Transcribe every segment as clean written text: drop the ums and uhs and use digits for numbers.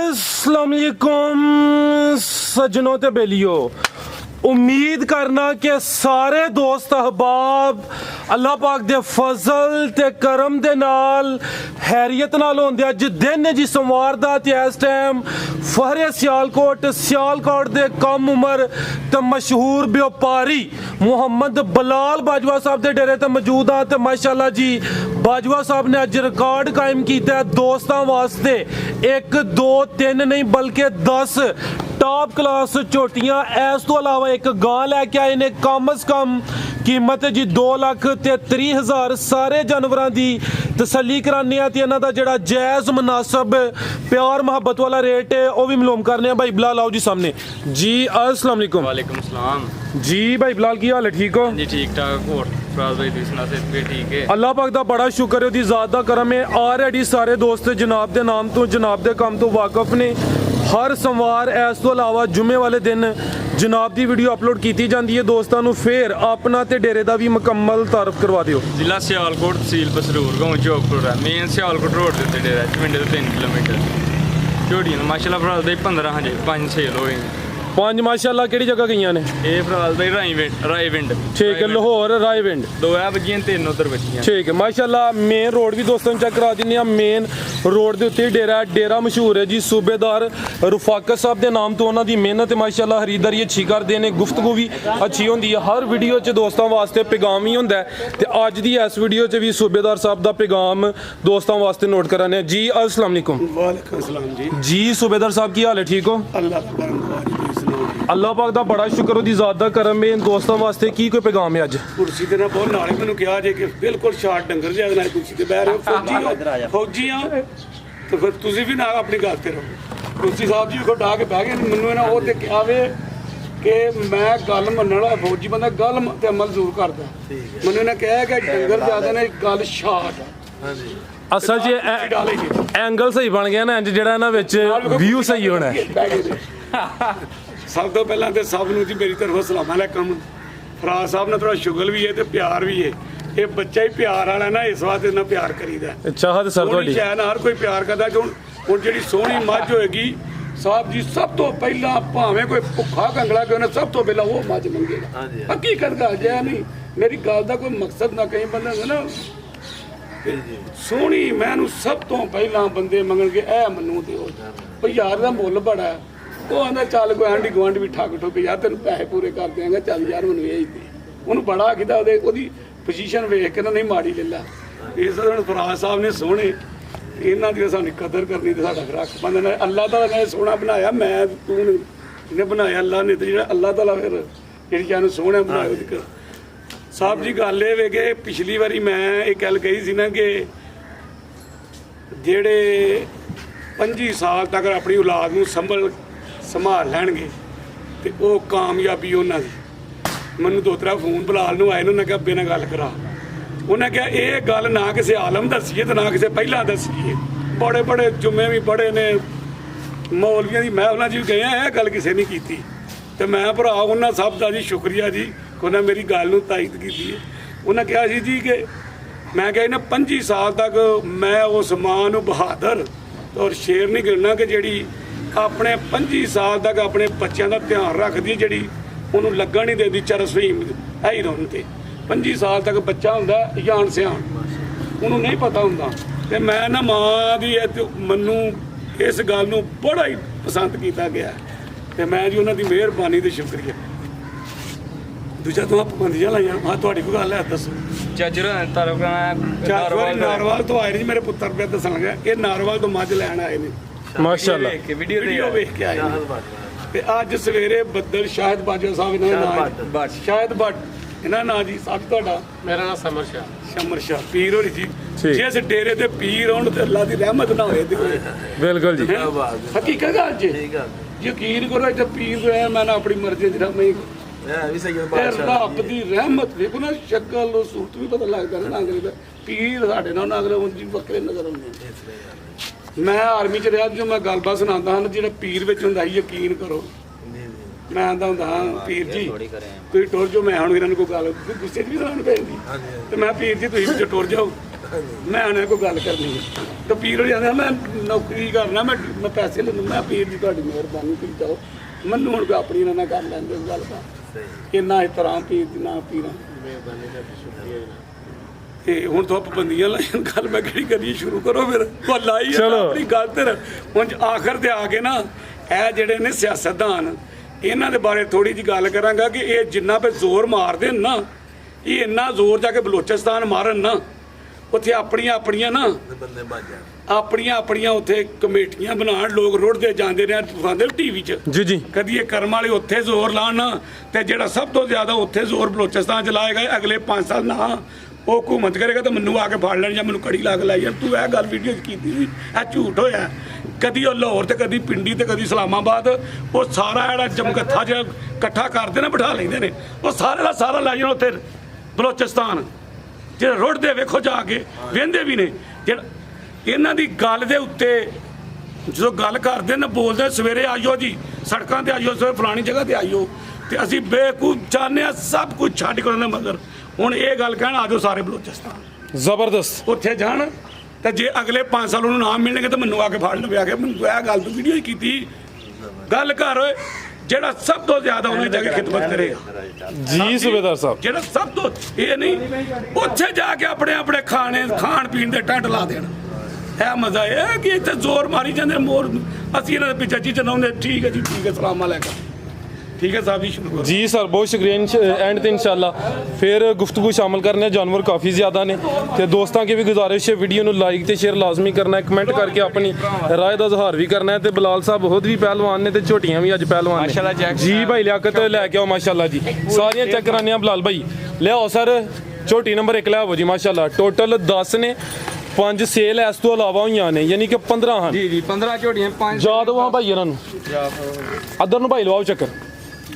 अस्सलाम वालेकुम सज्जनों ते बेलियो। उम्मीद करना कि सारे दोस्त अहबाब अल्लाह पाक दे फजल ते करम दे नाल हैरियत नाल होंदे। अज दिन जी सोमवार दा ते इस टाइम फहरे सियालकोट दे कम उम्र ते मशहूर व्यापारी मुहम्मद बलाल बाजवा साहब दे डेरे ते मौजूद हाँ। ते माशाअल्लाह जी बाजवा साहब ने अज रिकॉर्ड कायम किया दोस्तों वास्ते 1 2 3 नहीं बल्कि 10 टॉप क्लास झोटियां। इस तो अलावा एक गां लैके आए ने कम अज कम कीमत जी 2,30,000। सारे जानवरों की तसली कराने ते इन्हां दा जिहड़ा जायज़ मुनासब प्यार मुहब्बत वाला रेट है वह भी मालूम करने। भाई बिलाल आओ जी सामने जी। अस्सलाम वालेकुम। वालेकुम सलाम जी। भाई बिलाल की हाल है? ठीक हो जी? ठीक ठाक। और फराज भाई दूसरा से भी ठीक है। अल्लाह पाक दा बड़ा शुक्र है, उसकी ज़ात दा करम है। ऑलरेडी सारे दोस्त जनाब के नाम तो जनाब के काम तो वाकफ ने। हर सोमवार इस तो अलावा जुम्मे वाले दिन जनाब की वीडियो अपलोड की जाती है। दोस्तों को फिर अपना ते डेरे का भी मुकम्मल तारफ करवा दियो। जिला सियालकोट तहसील बसरूर गाँव चौकपुर है। मेन सियालकोट रोड के उत्ते डेरा पिंड तो 3 किलोमीटर। झोटियां माशाल्लाह फराज भाई 15 हजे 5 सेल हो गई। 5 माशाल्लाह केड़ी जगह गई ने? ये फराज भाई रायविंड ठीक है, लाहौर रायविंड 2 है बजियां 3 उधर बजियां। ठीक है माशाल्लाह। मेन रोड भी दोस्तों चेक करा दिन्ने। मेन रोड के उत्ते डेरा है। डेरा मशहूर है जी सूबेदार रुफाकत साहब के नाम तो उन्होंने मेहनत माशाल्लाह खरीदारी अच्छी करते हैं। गुफ्तगू भी अच्छी होंगी है। हर वीडियो च दोस्तों वास्ते पैगाम ही होंदा है। तो अज की इस वीडियो च भी सूबेदार साहब का पैगाम दोस्तों वास्ते नोट कराने जी। अस्सलाम वालेकुम। वालेकुम सलाम जी। जी सूबेदार साहब की हाल है? ठीक हो? अल्लाह पाक दा बड़ा शुक्र, उसकी ज़ात दा करम है। दोस्तों वास्ते की कोई पैगाम है अज? कुर्सी ते ना बहुत नाले मैनू कहा जे कि बिल्कुल शार्ट डंगर जे ना कुर्सी ते बैठ रहे हो फौजी हाँ तो फिर तुसी भी ना अपनी गल ते रहो। कुर्सी साहब जी को डा के बह गए। मैनू ना वो ते कहा वे कि मैं गल मनण वाला फौजी बंदा गल ते अमल जरूर करदा। मैनू ने कहा कि डंगर ज्यादा ने गल शार्ट असल च एंगल सही बन गया ना, जेड़ा ना विच व्यू सही होना है। सब तो पहला तो सब नूं जी मेरी तरफों सलाम अलैकुम। फराज साहब ने थोड़ा शुगल भी है तो प्यार भी है। ये बच्चा ही प्यार वाला ना, इस वास्ते ना प्यार करीदा। चाहत सर थोड़ी शायद हर कोई प्यार करता कि हुण जिहड़ी सोहनी मझ होएगी साहब जी सब तो पहला भावें कोई भुखा कंगला क्यों ना सब तो पहला वो मझ मंगेगा। हकीकत गल जै नहीं मेरी गल का कोई मकसद ना कहीं बंदा ना सोहनी मैनू सब तो पहला बंदे मंगण के ऐ मनु दो यार का मुल बड़ा है। वो आंदा चल कोई आंढी गुआंढी भी ठग ठुक यार तेन पैसे पूरे कर देंगे चल यार मैं भेज दे। उन्होंने बड़ा किया वो पोजीशन वेख के ना नहीं माड़ी ले ला। इस फराज साहब ने सोहने इन्हों की साड़ी कदर करनी तो साडा रख बंद ने अल्लाह तला ने सोहना बनाया। मैं तू ने बनाया अल्लाह ने तो जो अल्लाह तला फिर जी क्या सोहना बनाया। साहब जी गल ये वे कि पिछली बारी मैं एक गल कही सी ना कि जेड़े 25 साल तक अपनी औलाद नूं संभाल लैणगे ते वो कामयाबी उन्हां दी। मैनूं 2-3 फोन बलाल नूं आए ने उन्हें कहा बिना गल करा। उन्हें कहा ये गल ना किसी आलम दसीए तो ना किसी पहला दसीए। बड़े बड़े जुम्मे भी बड़े ने मौलवियां दी महफिलां च भी गए हैं, गल किसी ने की। तो मैं भरा उन्होंने सब का जी शुक्रिया जी उन्हें मेरी गल नूं तायद की है। उन्हें कहा सी जी कि मैं कहा इन्हें 25 साल तक मैं उस मां नूं बहादुर और शेर नहीं गिनना कि जिहड़ी अपने 25 साल तक अपने बच्चों का ध्यान रखती है, जी उन्होंने लगन नहीं देती चरस फहीम है ही रोन ते 25 साल तक बच्चा होंदा जान सियान उन्होंने नहीं पता होंदा। तो मैं ना माँ की मनु इस गल नूं बड़ा ही पसंद किया गया। तो मैं जी उन्होंने मेहरबानी तो शुक्रिया। दूजा तो पाबंदियां लाइया हाँ थोड़ी कोई गल है दसो। चाचर नारवाल तो आए नहीं मेरे पुत्र पे दसन लगा ये नारवाल तो मझ लैन आए ने माशाल्लाह वीडियो वेख के आए ते अज सवेरे बदल शाहिद बाजवा साहब इन्होंने शाहिद भट्ट इन्होंने ना जी साहब तुहाडा? मेरा नाम समर शाह पीर होरी जी। जिस डेरे ते पीर होण ते अल्लाह दी रहमत ना होए ते बिल्कुल जी हकीकत गल जी यकीन करो इत्थे पीर है मैं ना अपनी मर्जी दी मैं रब दी रहमत देखो ना शक्ल सूरत भी पता लगता ना नागरे का पीर साढ़े ना नागरे बकरे नजर आते। मैं आर्मी च रहा जो मैं गलबात सुनाता हाँ जो पीर में होंगे यकीन करो मैं आंदा होंगे हाँ पीर जी तुम टुर जाओ। मैं हूँ इन्होंने कोई गल गुस्से भी सुना पैंती तो मैं पीर जी तुम टुर जाओ ਮੈਂ ਉਹਨਾਂ ਕੋਈ ਗੱਲ ਕਰਨੀ ਹੈ ਤੇ ਪੀਰ ਹੋ ਜਾਂਦਾ ਮੈਂ ਨੌਕਰੀ ਕਰਨਾ ਮੈਂ ਪੈਸੇ ਲੈਣ ਮੈਂ ਪੀਰ ਦੀ ਤੁਹਾਡੀ ਮਿਹਰਬਾਨੀ ਕੀਤੀ ਜਾਓ ਮੈਨੂੰ ਹੁਣ ਕੋਈ ਆਪਣੀ ਨਾਲ ਕਰ ਲੈਂਦੇ ਗੱਲ ਤਾਂ ਕਿੰਨਾ ਇਸ ਤਰ੍ਹਾਂ ਪੀਰ ਦੀ ਨਾ ਪੀਰਾਂ ਤੇ ਹੁਣ ਤੋਂ ਪਾਬੰਦੀਆਂ ਲਾਈਆਂ ਗੱਲ ਮੈਂ ਕਿਹੜੀ ਕਰੀ ਸ਼ੁਰੂ ਕਰੋ ਫਿਰ ਉਹ ਲਾਈ ਆਪਣੀ ਗੱਲ ਤੇ ਹੁਣ ਆਖਰ ਤੇ ਆ ਕੇ ਨਾ ਇਹ ਜਿਹੜੇ ਨੇ ਸਿਆਸਤਦਾਨ ਇਹਨਾਂ ਦੇ ਬਾਰੇ ਥੋੜੀ ਜੀ ਗੱਲ ਕਰਾਂਗਾ ਕਿ ਇਹ ਜਿੰਨਾ ਪੇ ਜ਼ੋਰ ਮਾਰਦੇ ਨੇ ਨਾ ਇਹ ਇੰਨਾ ਜ਼ੋਰ ਜਾ ਕੇ ਬਲੋਚਿਸਤਾਨ ਮਾਰਨ ਨਾ ਉੱਥੇ ਆਪਣੀਆਂ ਨਾ ਆਪਣੀਆਂ ਉੱਥੇ ਕਮੇਟੀਆਂ ਬਣਾਉਣ ਲੋਕ ਰੋੜਦੇ ਜਾਂਦੇ ਨੇ ਦਿਖਾਉਂਦੇ ਟੀਵੀ 'ਚ ਜੀ ਕਦੀ ਇਹ ਕਰਮ ਵਾਲੇ ਉੱਥੇ ਜ਼ੋਰ ਲਾਉਣ ਤੇ ਜਿਹੜਾ ਸਭ ਤੋਂ ਜ਼ਿਆਦਾ ਉੱਥੇ ਜ਼ੋਰ ਬਲੋਚਿਸਤਾਨ 'ਚ ਲਾਏਗਾ ਅਗਲੇ 5 ਸਾਲ ਨਾ ਉਹ ਹਕੂਮਤ ਕਰੇਗਾ ਤਾਂ ਮੈਨੂੰ ਆ ਕੇ ਫੜ ਲੈਣ ਜਾਂ ਮੈਨੂੰ ਕੜੀ ਲਾ ਕੇ ਲਾਈ ਯਾਰ ਤੂੰ ਇਹ ਗੱਲ ਵੀਡੀਓ 'ਚ ਕੀਤੀ ਸੀ ਇਹ ਝੂਠ ਹੋਇਆ ਕਦੀ ਉਹ ਲਾਹੌਰ ਤੇ ਕਦੀ ਪਿੰਡੀ ਤੇ ਕਦੀ ਇਸਲਾਮਾਬਾਦ ਉਹ ਸਾਰਾ ਜਿਹੜਾ ਜਮਕੱਥਾ ਜਿਹਾ ਇਕੱਠਾ ਕਰਦੇ ਨੇ ਬਿਠਾ ਲੈਂਦੇ ਨੇ ਉਹ ਸਾਰੇ ਦਾ ਸਾਰਾ ਲੈ ਜਾਣ ਉੱਥੇ ਬਲੋਚਿਸਤਾਨ ਜਿਹੜਾ ਰੋਡਦੇ ਵੇਖੋ ਜਾ ਕੇ ਵਹਿੰਦੇ ਵੀ ਨੇ ਜਿਹੜਾ ਇਹਨਾਂ ਦੀ ਗੱਲ ਦੇ ਉੱਤੇ ਜਦੋਂ ਗੱਲ ਕਰਦੇ ਨੇ ਬੋਲਦੇ ਸਵੇਰੇ ਆਇਓ ਜੀ ਸੜਕਾਂ ਤੇ ਆਇਓ ਸਵੇਰੇ ਫਲਾਣੀ ਜਗ੍ਹਾ ਤੇ ਆਇਓ ਤੇ ਅਸੀਂ ਬੇਕੂਫ ਚਾਹੁੰਦੇ ਹਾਂ ਸਭ ਕੁਝ ਛੱਡ ਕੇ ਉਹਨਾਂ ਮਗਰ ਹੁਣ ਇਹ ਗੱਲ ਕਹਿਣ ਆਜੋ ਸਾਰੇ ਬਲੋਚਿਸਤਾਨ ਜ਼ਬਰਦਸਤ ਉੱਥੇ ਜਾਣ ਤੇ ਜੇ ਅਗਲੇ 5 ਸਾਲ ਉਹਨੂੰ ਨਾਮ ਮਿਲਣਗੇ ਤਾਂ ਮੈਨੂੰ ਆ ਕੇ ਫੜ ਲਵੇ ਆ ਕੇ ਮੈਨੂੰ ਇਹ ਗੱਲ ਤੂੰ ਵੀਡੀਓ 'ਚ ਕੀਤੀ ਗੱਲ ਕਰ ਓਏ ਜਿਹੜਾ ਸਭ ਤੋਂ ਜ਼ਿਆਦਾ ਉਹਨੇ ਜਾ ਕੇ ਖਿਦਮਤ ਕਰੇਗਾ ਜੀ ਸੂਬੇਦਾਰ ਸਾਹਿਬ ਜਿਹੜਾ ਸਭ ਤੋਂ ਇਹ ਨਹੀਂ ਉੱਥੇ ਜਾ ਕੇ ਆਪਣੇ ਖਾਣ ਪੀਣ ਦੇ ਟੈਂਟ ਲਾ ਦੇਣ ਇਹ ਮਜ਼ਾ ਇਹ ਕਿ ਇੱਥੇ ਜ਼ੋਰ ਮਾਰੀ ਜਾਂਦੇ ਮੋਰ ਅਸੀਂ ਇਹਨਾਂ ਦੇ ਪਿੱਛੇ ਚੀਜ਼ਾਂ ਲਾਉਂਦੇ ਠੀਕ ਹੈ ਜੀ ਠੀਕ ਹੈ ਸਲਾਮ ਅਲੈਕੁਮ ठीक है साहब जी शुरू जी सर बहुत शुक्रिया एंड ते इंशाल्लाह फिर गुफ्तगू शामिल करने जानवर काफ़ी ज़्यादा ने तो दोस्तों की भी गुजारिश है वीडियो लाइक तो शेयर लाजमी करना है कमेंट करके अपनी राय का इजहार भी करना है तो बिलाल साहब खुद भी पहलवान ने तो झोटियां भी अज पहलवान ने जी भाई लियाकत लैके आओ माशाल्लाह जी सारियां चेक कराने बिलाल भाई लियाओ सर झोटी नंबर 1 लियाओ जी माशाल्लाह टोटल 10 ने 5 सेल इस तो इलावा हुई ने यानी कि 15 हैं जी 15 झोटियां 5 जा दो वहाँ भाई इन्हों अदर भाई लवाओ चक्कर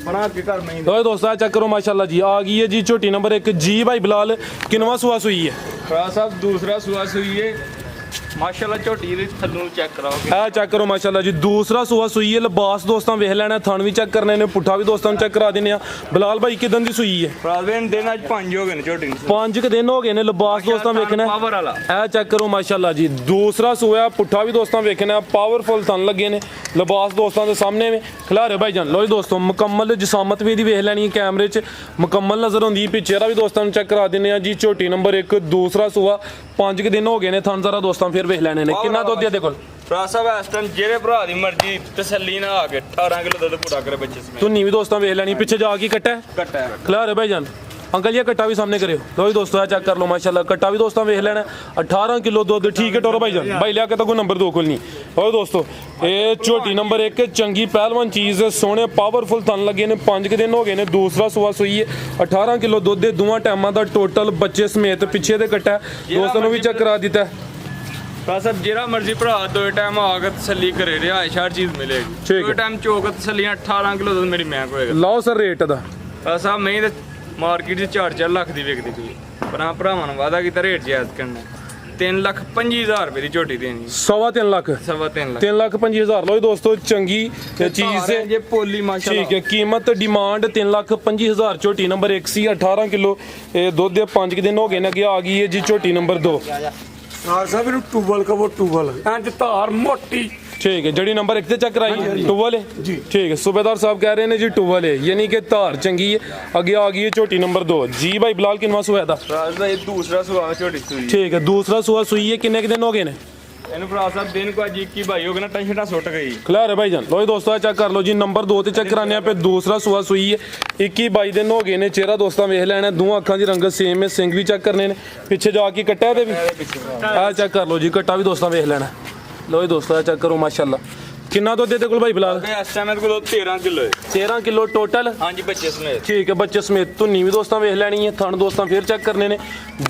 बना के घर में तो दोस्तों चेक करो माशाल्लाह जी आ गई है जी झोटी नंबर 1 जी भाई बिलाल किनवा सुआ सुई है साहब दूसरा सुआ सुई है माशाल्लाह झोटी दे थल्लों चेक कराओगे ए चेक करो माशाल्लाह जी दूसरा सुआ सुई है लिबास दोस्तों वेख लेना थन भी चेक करने ने पुट्ठा भी दोस्तों चेक करा देने बिलाल भाई किदन दी सुई है प्रावेन दिन आज 5 हो गए ने झोटी 5 के दिन हो गए ने लिबास दोस्तों वेखना पावर वाला ए चेक करो माशाल्लाह जी दूसरा सुआ पुट्ठा भी दोस्तों वेखना पावरफुल थन लगे ने लिबास दोस्तों के सामने में खिलारे भाई जान लो जी दोस्तों मुकम्मल जिसामत भी वेख लैनी है कैमरे च मुकम्मल नजर आती है चेहरा भी दोस्तों चेक करा देने जी झोटी नंबर 1 दूसरा सुआ 5 के दिन हो गए ने थन जरा दोस्तों फिर वेख लेने ने कितना दुध है देखो भरा साहब इस टाइम जेरे भरा दी मर्जी तसल्ली ना आके 18 किलो दुध पूरा करे बच्चे समेत तू नीवी दोस्तों वेख लेनी पीछे जाके कट्टा कट्टा है खिलारे भाई जान अंकल ये कट्टा भी सामने करे लो जी दोस्तों चेक कर लो माशाल्लाह कट्टा भी दोस्तों वेख लेना 18 किलो दुध ठीक है टोरो भाई जान भाई लिया के तो कोई नंबर 2 कोल नहीं और दोस्तों ये झोटी नंबर 1 चंगी पहलवान चीज़ है सोने पावरफुल थन लगे ने 5 के दिन हो गए ने दूसरा सुआ सुई है 18 किलो दुध है दोवां टाइमां दा टोटल बच्चे समेत पीछे दे कट्टा दोस्तों ने भी चेक करा दिता है सब जिरा मर्जी भरा दो टाइम आकर तसल्ली करे रिहाइश हर चीज मिलेगी दो टाइम चौक तसल्लियां 18 किलो दुध मेरी मैं को लाओ सर रेट दा साहब मैं तो मार्केट 4 लाख दी विकदी पई पर हां भरावां ने वादा कीता रेट जायज करना 3,25,000 रुपए दी झोटी देनी 3.5 लाख 3,25,000 लो दोस्तों चंगी चीज है ये पोली माशाल्लाह ठीक है कीमत डिमांड 3,25,000 झोटी नंबर 1 सी 18 किलो दुध 5 के दिन हो गए ने आ गई है जी झोटी नंबर 2 साहब इन्हू टूबल का वो टूबल इंज धार मोटी ठीक है जड़ी नंबर 1 ते चेक कराई टूबल है जी ठीक है सूबेदार साहब कह रहे हैं जी टूबल है यानी कि धार चंगी है आगे आ गई है झोटी नंबर 2 जी भाई बिलाल किनवा सुआ था ये दूसरा सुआ झोटी सुई ठीक है दूसरा सुआ सुई है किन्ने के दिन हो गए ने ਇਹਨੂੰ ਭਰਾ ਸਾਹਿਬ ਦਿਨ ਕੋ ਜੀ ਕੀ ਭਾਈ ਹੋ ਗਏ ਨਾ ਟੈਨਸ਼ਨਾਂ ਸੁੱਟ ਗਈ खिलारे भाई जान लो दोस्तों चेक कर लो जी नंबर 2 ते चेक कराने पे दूसरा सुआ सुई है 21-22 दिन हो गए ने चेहरा दोस्तों वेख लेना दोवां अखां दी रंगत सेम है सिंग भी चेक करने ने पीछे जाके कट्टा दे भी आ चेक कर लो जी कट्टा भी दोस्तों वेख लेना लो जी दोस्तों चेक करो माशाल्लाह कितना दुध दे कोल भाई बिलाल इस टाइम मेरे को 13 किलो है 13 किलो टोटल हां जी बच्चे समेत ठीक है बच्चे समेत धुन्नी भी दोस्तों वेख लेनी है थन दोस्तों फिर चेक करने ने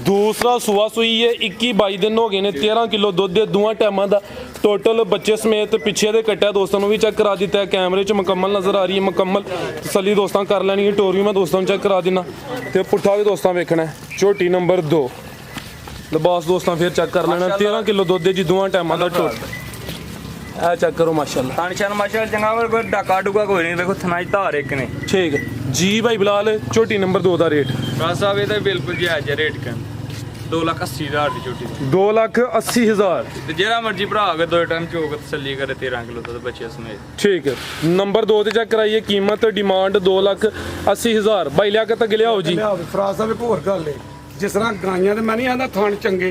दूसरा सुआ सुई है 21-22 दिन हो गए ने 13 किलो दुध दोवां टाइमां दा टोटल बच्चे समेत पीछे दे कट्टा दोस्तों भी चेक करा दिता है कैमरे च मुकम्मल नजर आ रही है मुकम्मल तसल्ली दोस्तों कर लेनी है टोर भी मैं दोस्तों चेक करा देना तो पुट्ठा भी दोस्तों वेखना है झोटी नंबर 2 लिबास दोस्तों फिर चेक कर लेना 13 किलो दुध जी दोवां टाइमां दा टोटल आ चेक करो माशाल्लाह तानशान माशाल्लाह चंगा पर कोई डाका डुका कोई नहीं देखो थनाई धार एक ने ठीक है जी भाई बिलाल झोटी नंबर 2 दा रेट राज साहब ये तो बिल्कुल जायज रेट कर 2,80,000 ਦੀ ਝੋਟੀ ਦੀ। 2,80,000 ਤੇ ਜਿਹੜਾ ਮਰਜੀ ਭਰਾ ਆ ਕੇ ਦੋ ਟਾਈਮ ਚੋਕ ਤਸੱਲੀ ਕਰੇ 13 ਕਿਲੋ ਦਾ ਬੱਚੇ ਸਮੇਤ। ਠੀਕ ਹੈ ਨੰਬਰ 2 ਤੇ ਚੈੱਕ ਕਰਾਈਏ ਕੀਮਤ ਡਿਮਾਂਡ 2,80,000 ਬਾਈ ਲਿਆ ਕੇ ਤਾਂ ਲਿਆਓ ਜੀ। ਫਰਾਜ਼ ਸਾਹਿਬ ਇੱਕ ਹੋਰ ਗੱਲ ਏ, ਜਿਸ ਤਰ੍ਹਾਂ ਗਾਈਆਂ ਤੇ ਮੈਂ ਨਹੀਂ ਆਂਦਾ ਥਣ ਚੰਗੇ,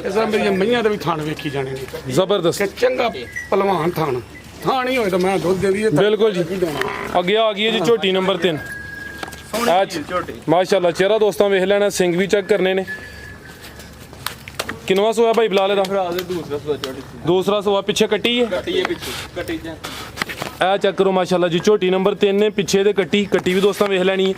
ਇਸ ਤਰ੍ਹਾਂ ਮੇਰੀਆਂ ਮਈਆਂ ਦੇ ਵੀ ਥਣ ਵੇਖੀ ਜਾਣੇ ਨੇ ਜ਼ਬਰਦਸਤ ਕਿ ਚੰਗਾ ਪਹਿਲਵਾਨ ਥਣ ਹੀ ਹੋਏ ਤਾਂ ਮੈਂ ਦੁੱਧ ਦਿੰਦੀ ਹੈ ਬਿਲਕੁਲ ਜੀ। ਅੱਗੇ ਆ ਗਈ ਹੈ ਜੀ ਝੋਟੀ ਨੰਬਰ 3। ਸੋਹਣੀ ਝੋਟੀ। ਮਾਸ਼ਾਅੱਲਾ ਚਿਹਰਾ ਦੋਸਤਾਂ ਵੇਖ ਲੈਣਾ, ਸਿੰਘ ਵੀ ਚੈੱਕ ਕਰਨੇ ਨੇ। ਕਿੰਨਵਾ ਸੋਇਆ ਭਾਈ ਬਲਾਲ ਦਾ? ਭਰਾ ਦੇ ਦੂਸਰਾ ਸੂਆ ਝੋਟੀ। ਦੂਸਰਾ ਸੋਆ ਪਿੱਛੇ ਕੱਟੀ ਹੈ। ਕੱਟੀ ਹੈ ਪਿੱਛੇ ਕੱਟੀ ਜਾਂ ਇਹ ਚੈੱਕ ਕਰੋ ਮਾਸ਼ਾਅੱਲਾ ਜੀ ਝੋਟੀ ਨੰਬਰ 3 ਨੇ ਪਿੱਛੇ ਦੇ ਕੱਟੀ ਵੀ ਦੋਸਤਾਂ ਵੇਖ ਲੈਣੀ ਹੈ।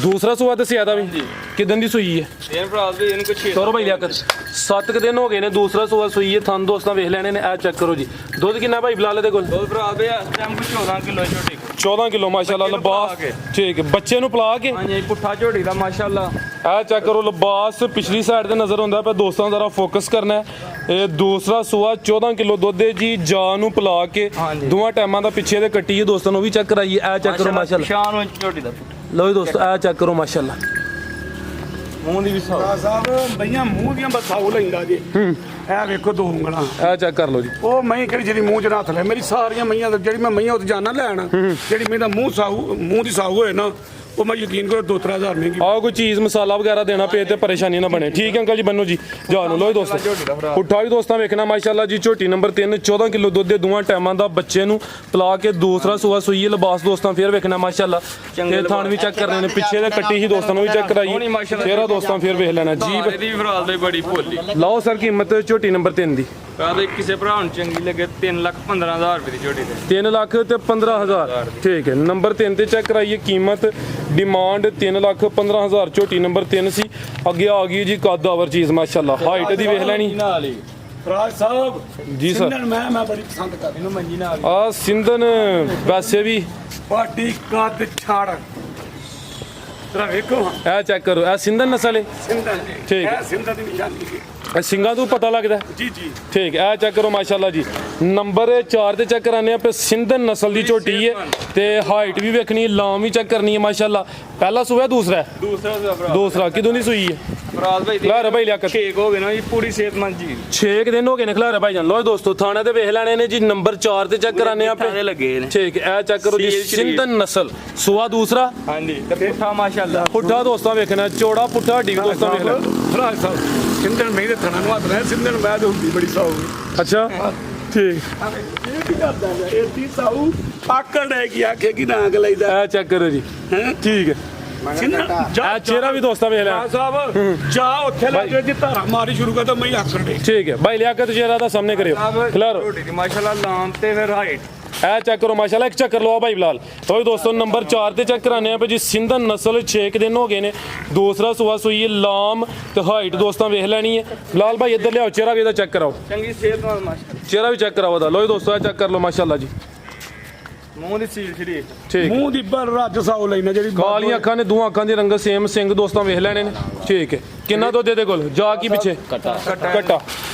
ਦੂਸਰਾ ਸੋਆ ਤੇ ਸਿਆਦਾ ਵੀ ਕਿਦਾਂ ਦੀ ਸੂਈ ਹੈ? ਇਹ ਭਰਾ ਦੇ ਇਹਨੂੰ ਕੁਛ ਤੋਰੋ ਭਾਈ ਲਿਆ ਕਰ 7 ਦਿਨ ਹੋ ਗਏ ਨੇ ਦੂਸਰਾ ਸੋਆ ਸੂਈ ਹੈ। ਥਣ ਦੋਸਤਾਂ ਵੇਖ ਲੈਣੇ ਨੇ। ਇਹ ਚੈੱਕ ਕਰੋ ਜੀ ਦੁੱਧ ਕਿੰਨਾ ਭਾਈ ਬਲਾਲ ਦੇ ਕੋਲ? ਦੋ ਭਰਾ ਦੇ ਇਸ ਟਾਈਮ ਕੁ 14 ਕਿਲੋ ਝੋਟੀ। 14 ਕਿਲੋ ਮਾਸ਼ਾਅੱਲਾ ਬੱਚੇ ਨੂੰ ਪਲਾ ਲਿਬਾਸ ਕੇ। ਠੀਕ ਹੈ ਬੱਚੇ ਨੂੰ ਪਲਾ ਕੇ। ਹਾਂਜੀ ਪੁੱਠਾ ਝੋਟੀ ਦਾ ਮਾਸ਼ਾਅੱਲਾ। ਇਹ ਚੈੱਕ ਕਰੋ ਲਿਬਾਸ ਪਿਛਲੀ ਸਾਈਡ ਤੇ ਨਜ਼ਰ ਹੁੰਦਾ ਪਿਆ ਦੋਸਤਾਂ ਜ਼ਰਾ ਫੋਕਸ ਕਰਨਾ ਹੈ। ਇਹ ਦੂਸਰਾ ਸੋਆ 14 ਕਿਲੋ ਦੁੱਧ ਹੈ ਜੀ। ਜਾਨ ਨੂੰ ਪਲਾ ਕੇ ਹਾਂਜੀ। ਦੋਵਾਂ ਟਾਈਮਾਂ ਦਾ ਪਿੱਛੇ ਦੇ ਕੱਟੀ ਹੈ ਦੋਸਤਾਂ ਨੂੰ ਵੀ ਚੈੱਕ ਕਰਾਈਏ। ਇਹ ਚੈੱਕ ਕਰੋ ਮਾਸ਼ਾਅੱਲਾ। ਸ਼ਾਨ ਹੋਈ ਝੋਟੀ ਦਾ। ਲਓ ਜੀ ਦੋਸਤੋ ਇਹ ਚੈੱਕ ਕਰੋ ਮਾਸ਼ਾਅੱਲਾ। ਮੂੰਹ ਦੀ ਵੀ ਸੌ। ਫਰਾਜ਼ ਸਾਹਿਬ ਮਈਆਂ ਮੂੰਹ ਦੀਆਂ ਬਸਾਉ ਲੈਂਦਾ ਜੀ। ਇਹ ਵੇਖੋ ਦੋ ਉਂਗਲਾਂ, ਇਹ ਚੈੱਕ ਕਰ ਲਓ ਜੀ। ਉਹ ਮਈ ਕਿਹੜੀ ਜਿਹੜੀ ਮੂੰਹ 'ਚ ਨਾ ਹੱਥ ਲੈ। ਮੇਰੀ ਸਾਰੀਆਂ ਮਈਆਂ ਜਿਹੜੀ ਮੈਂ ਮਈਆਂ ਉੱਤੇ ਜਾਣਾ ਲੈਣ, ਜਿਹੜੀ ਮੇਰਾ ਮੂੰਹ ਦੀ ਸਾਊ ਹੋਏ ਨਾ, ਉਹ ਮੈਂ ਯਕੀਨ ਕਰੋ 2-3 ਹਜ਼ਾਰ ਮਹਿੰਗੀ। ਆਹ ਕੋਈ ਚੀਜ਼ ਮਸਾਲਾ ਵਗੈਰਾ ਦੇਣਾ ਪਏ ਤੇ ਪਰੇਸ਼ਾਨੀ ਨਾ ਬਣੇ। ਠੀਕ ਹੈ ਅੰਕਲ ਜੀ ਬੰਨੋ ਜੀ ਜਾ ਨੂੰ। ਲਓ ਜੀ ਦੋਸਤੋ ਪੁੱਠਾ ਵੀ ਦੋਸਤਾਂ ਵੇਖਣਾ ਮਾਸ਼ਾਅੱਲਾ ਜੀ। ਝੋਟੀ ਨੰਬਰ 3 14 ਕਿਲੋ ਦੁੱਧ ਦੇ ਦੋਵਾਂ ਟਾਈਮਾਂ ਦਾ ਬੱਚੇ ਨੂੰ ਪਲਾ ਕੇ ਦੂਸਰਾ ਸੂਆ ਸੂਈ ਹੈ। ਲਿਬਾਸ ਦੋਸਤਾਂ ਫੇਰ ਵੇਖਣਾ ਮਾਸ਼ਾਅੱਲਾ। ਤੇ ਥਾਣ ਵੀ ਚੈੱਕ ਕਰਨੇ ਨੇ ਪਿੱਛੇ ਦੇ ਕੱਟੀ ਹੀ ਦੋਸਤਾਂ ਨੂੰ ਵੀ ਚੈੱਕ ਕਰਾਈਏ। ਫੇਰ ਦੋਸਤਾਂ ਫੇਰ ਵੇਖ ਲੈਣਾ ਜੀ। ਇਹਦੀ ਵੀ ਭਰਾ ਦੇ ਬੜੀ ਭੋਲੀ। ਲਓ ਸਰ ਕੀਮਤ ਝੋਟੀ ਨੰਬਰ 3 ਦੀ ਭਰਾ ਦੇ ਕਿਸੇ ਭਰਾ ਨੂੰ ਚੰਗੀ ਲੱਗੇ 3,15,000 ਰੁਪਏ ਦੀ ਝੋਟੀ ਤੇ। 3 ਲੱਖ ਤੇ 15,000 ਠੀਕ ਹੈ। ਨੰਬਰ 3 ਤੇ ਚੈੱਕ ਕਰਾਈਏ ਕੀਮਤ ਡਿਮਾਂਡ 3,15,000 ਝੋਟੀ ਨੰਬਰ 3 ਸੀ। ਅੱਗੇ ਆ ਗਈ ਜੀ ਕਾਦਾਵਰ ਚੀਜ਼ ਮਾਸ਼ਾਅੱਲਾ। ਹਾਈਟ ਦੀ ਵੇਖ ਲੈਣੀ ਨਾਲ ਹੀ ਫਰਾਜ਼ ਸਾਹਿਬ ਜੀ ਸਰ। ਸਿੰਧਣ ਮੈਂ ਬੜੀ ਪਸੰਦ ਕਰਦੀ ਇਹਨੂੰ ਮੰਜੀ ਨਾਲ ਆ ਸਿੰਧਨ ਵੈਸੇ ਵੀ ਬਾਡੀ ਕੱਦ ਛਾੜ ਤਰਾ ਵੇਖੋ ਇਹ ਚੈੱਕ ਕਰੋ। ਇਹ ਸਿੰਧਨ ਨਸਲ ਹੈ। ਸਿੰਧਣ ਠੀਕ ਹੈ। ਇਹ ਸਿੰਧਣ ਦੀ ਨਿਸ਼ਾਨੀ ਹੈ। ਇਹ ਸਿੰਘਾਂ ਤੋਂ ਪਤਾ ਲੱਗਦਾ ਜੀ ਜੀ ਠੀਕ ਹੈ। ਇਹ ਚੈੱਕ ਕਰੋ ਮਾਸ਼ਾਅੱਲਾ ਜੀ। ਨੰਬਰ 4 ਤੇ ਚੈੱਕ ਕਰਾਨੇ ਆ ਪੇ ਸਿੰਧਨ ਨਸਲ ਦੀ ਝੋਟੀ ਹੈ ਤੇ ਹਾਈਟ ਵੀ ਵੇਖਣੀ ਹੈ, ਲਾਮ ਵੀ ਚੈੱਕ ਕਰਨੀ ਹੈ ਮਾਸ਼ਾਅੱਲਾ। ਪਹਿਲਾ ਸੂਆ ਦੂਸਰਾ ਹੈ? ਦੂਸਰਾ ਸੂਆ ਭਰਾ। ਦੂਸਰਾ ਕਿਦੋਂ ਦੀ ਸੂਈ ਹੈ? ਫਰਾਜ਼ ਭਾਈ ਖਲਾਰਾ ਭਾਈ ਲਿਆ ਕਰ ਕੇਕ ਹੋ ਗਏ ਨਾ ਜੀ ਪੂਰੀ ਸਿਹਤਮੰਦ ਜੀ। 6 ਦਿਨ ਹੋ ਗਏ ਨੇ ਖਲਾਰਾ ਭਾਈ ਜਾਨ। ਲੋ ਦੋਸਤੋ ਥਾਣੇ ਤੇ ਵੇਖ ਲੈਣੇ ਨੇ ਜੀ। ਨੰਬਰ 4 ਤੇ ਚੈੱਕ ਕਰਾਨੇ ਆ ਸਾਰੇ ਲੱਗੇ ਨੇ। ਠੀਕ ਹੈ। ਇਹ ਚੈੱਕ ਕਰੋ ਜੀ ਸੀਲ ਸ਼ਰੀਫ। ਸਿੰਧਨ ਨਸਲ ਸੂਆ ਦੂਸਰਾ ਹਾਂਜੀ ਤੇ ਪੁੱਠਾ ਮਾਸ਼ਾਅੱਲਾ। ਪੁੱਠਾ ਦੋਸਤਾਂ ਵੇਖਣਾ ਚੌੜਾ ਪੁੱਠਾ ਹੱਡੀ ਵੀ ਦੋਸਤਾਂ ਵੇਖ ਲੈਣਾ। ਫਰਾਜ਼ ਸਾਹਿਬ ਸਿੰਧਣ ਮੈਂ ਦੇ ਥਣਾ ਨੂੰ ਹੱਥ ਲੈ। ਸਿੰਧਣ ਮੈਂ ਤੇ ਹੁੰਦੀ ਬੜੀ ਸਾਊ। ਅੱਛਾ ਠੀਕ। ਇਹ ਕੀ ਕਰਦਾ ਹੈ? ਇਹ ਤੀ ਸਾਊ ਆਕੜ ਹੈ ਕਿ ਆਖੇ ਨਾ ਅਗ ਲੈਦਾ ਇਹ ਚੈੱਕ ਕਰੋ ਜੀ ਹੈ। ਠੀਕ ਹੈ। ਸਿੰਧਣ ਇਹ ਚਿਹਰਾ ਵੀ ਦੋਸਤਾਂ ਵੇਖ ਲੈਣਾ। ਸਾਹਿਬ ਜਾ ਉੱਥੇ ਲੈ ਜਾ ਜੀ ਧਾਰਾ ਮਾਰੀ ਸ਼ੁਰੂ ਕਰ ਤਾਂ ਮੈਂ ਆਕੜ ਦੇ। ਠੀਕ ਹੈ ਭਾਈ ਲਿਆਕਤ ਚਿਹਰਾ ਦਾ ਸਾਹਮਣੇ ਕਰਿਓ ਖਲਾਰੋ। ਝੋਟੀ ਦੀ ਮਾਸ਼ਾਅੱਲਾ ਲਾਮ ਤੇ ਫਿਰ ਹਾਈਟ। ਇਹ ਚੈੱਕ ਕਰੋ ਮਾਸ਼ਾਅੱਲਾ। ਇੱਕ ਚੱਕਰ ਲਓ ਭਾਈ ਬਲਾਲ। ਤੋ ਦੋਸਤੋ ਨੰਬਰ 4 ਤੇ ਚੈੱਕ ਕਰਾਨੇ ਆ ਜੀ। ਸਿੰਧਨ ਨਸਲ 6 ਦਿਨ ਹੋ ਗਏ ਨੇ। ਦੂਸਰਾ ਸੂਆ ਸੂਈ ਹੈ। ਲਾਮ ਤੇ ਹਾਈਟ ਦੋਸਤਾਂ ਵੇਖ ਲੈਣੀ ਹੈ। ਬਲਾਲ ਭਾਈ ਇੱਧਰ ਲਿਆਓ ਚਿਹਰਾ ਵੀ ਇਹਦਾ ਚੈੱਕ ਕਰਾਓ। ਚੰਗੀ ਸਿਹਤਮੰਦ ਮਾਸ਼ਾਅੱਲਾ। ਚਿਹਰਾ ਵੀ ਚੈੱਕ ਕਰਾਓ ਦਾ। ਲਓ ਦੋਸਤੋ ਇਹ ਚੈੱਕ ਕਰ ਲਓ ਮਾਸ਼ਾਅੱਲਾ ਜੀ। ਮੂੰਹ ਦੀ ਸੀਲ ਸ਼ਰੀਫ। ਠੀਕ ਮੂੰਹ ਦੀ ਬਰ ਰੱਜ ਸਾਊ ਲੈਣਾ ਜਿਹੜੀ ਕਾਲੀਆਂ ਅੱਖਾਂ ਨੇ ਦੋਹਾਂ ਅੱਖਾਂ ਦੀ ਰੰਗ ਸੇਮ ਸਿੰਘ ਦੋਸਤਾਂ ਵੇਖ ਲੈਣੇ ਨੇ। ਠੀਕ ਹੈ। ਕਿੰਨਾ ਦੁੱਧ ਇਹਦੇ ਕੋਲ ਜਾ ਕੀ ਪਿੱਛੇ ਕੱਟਾ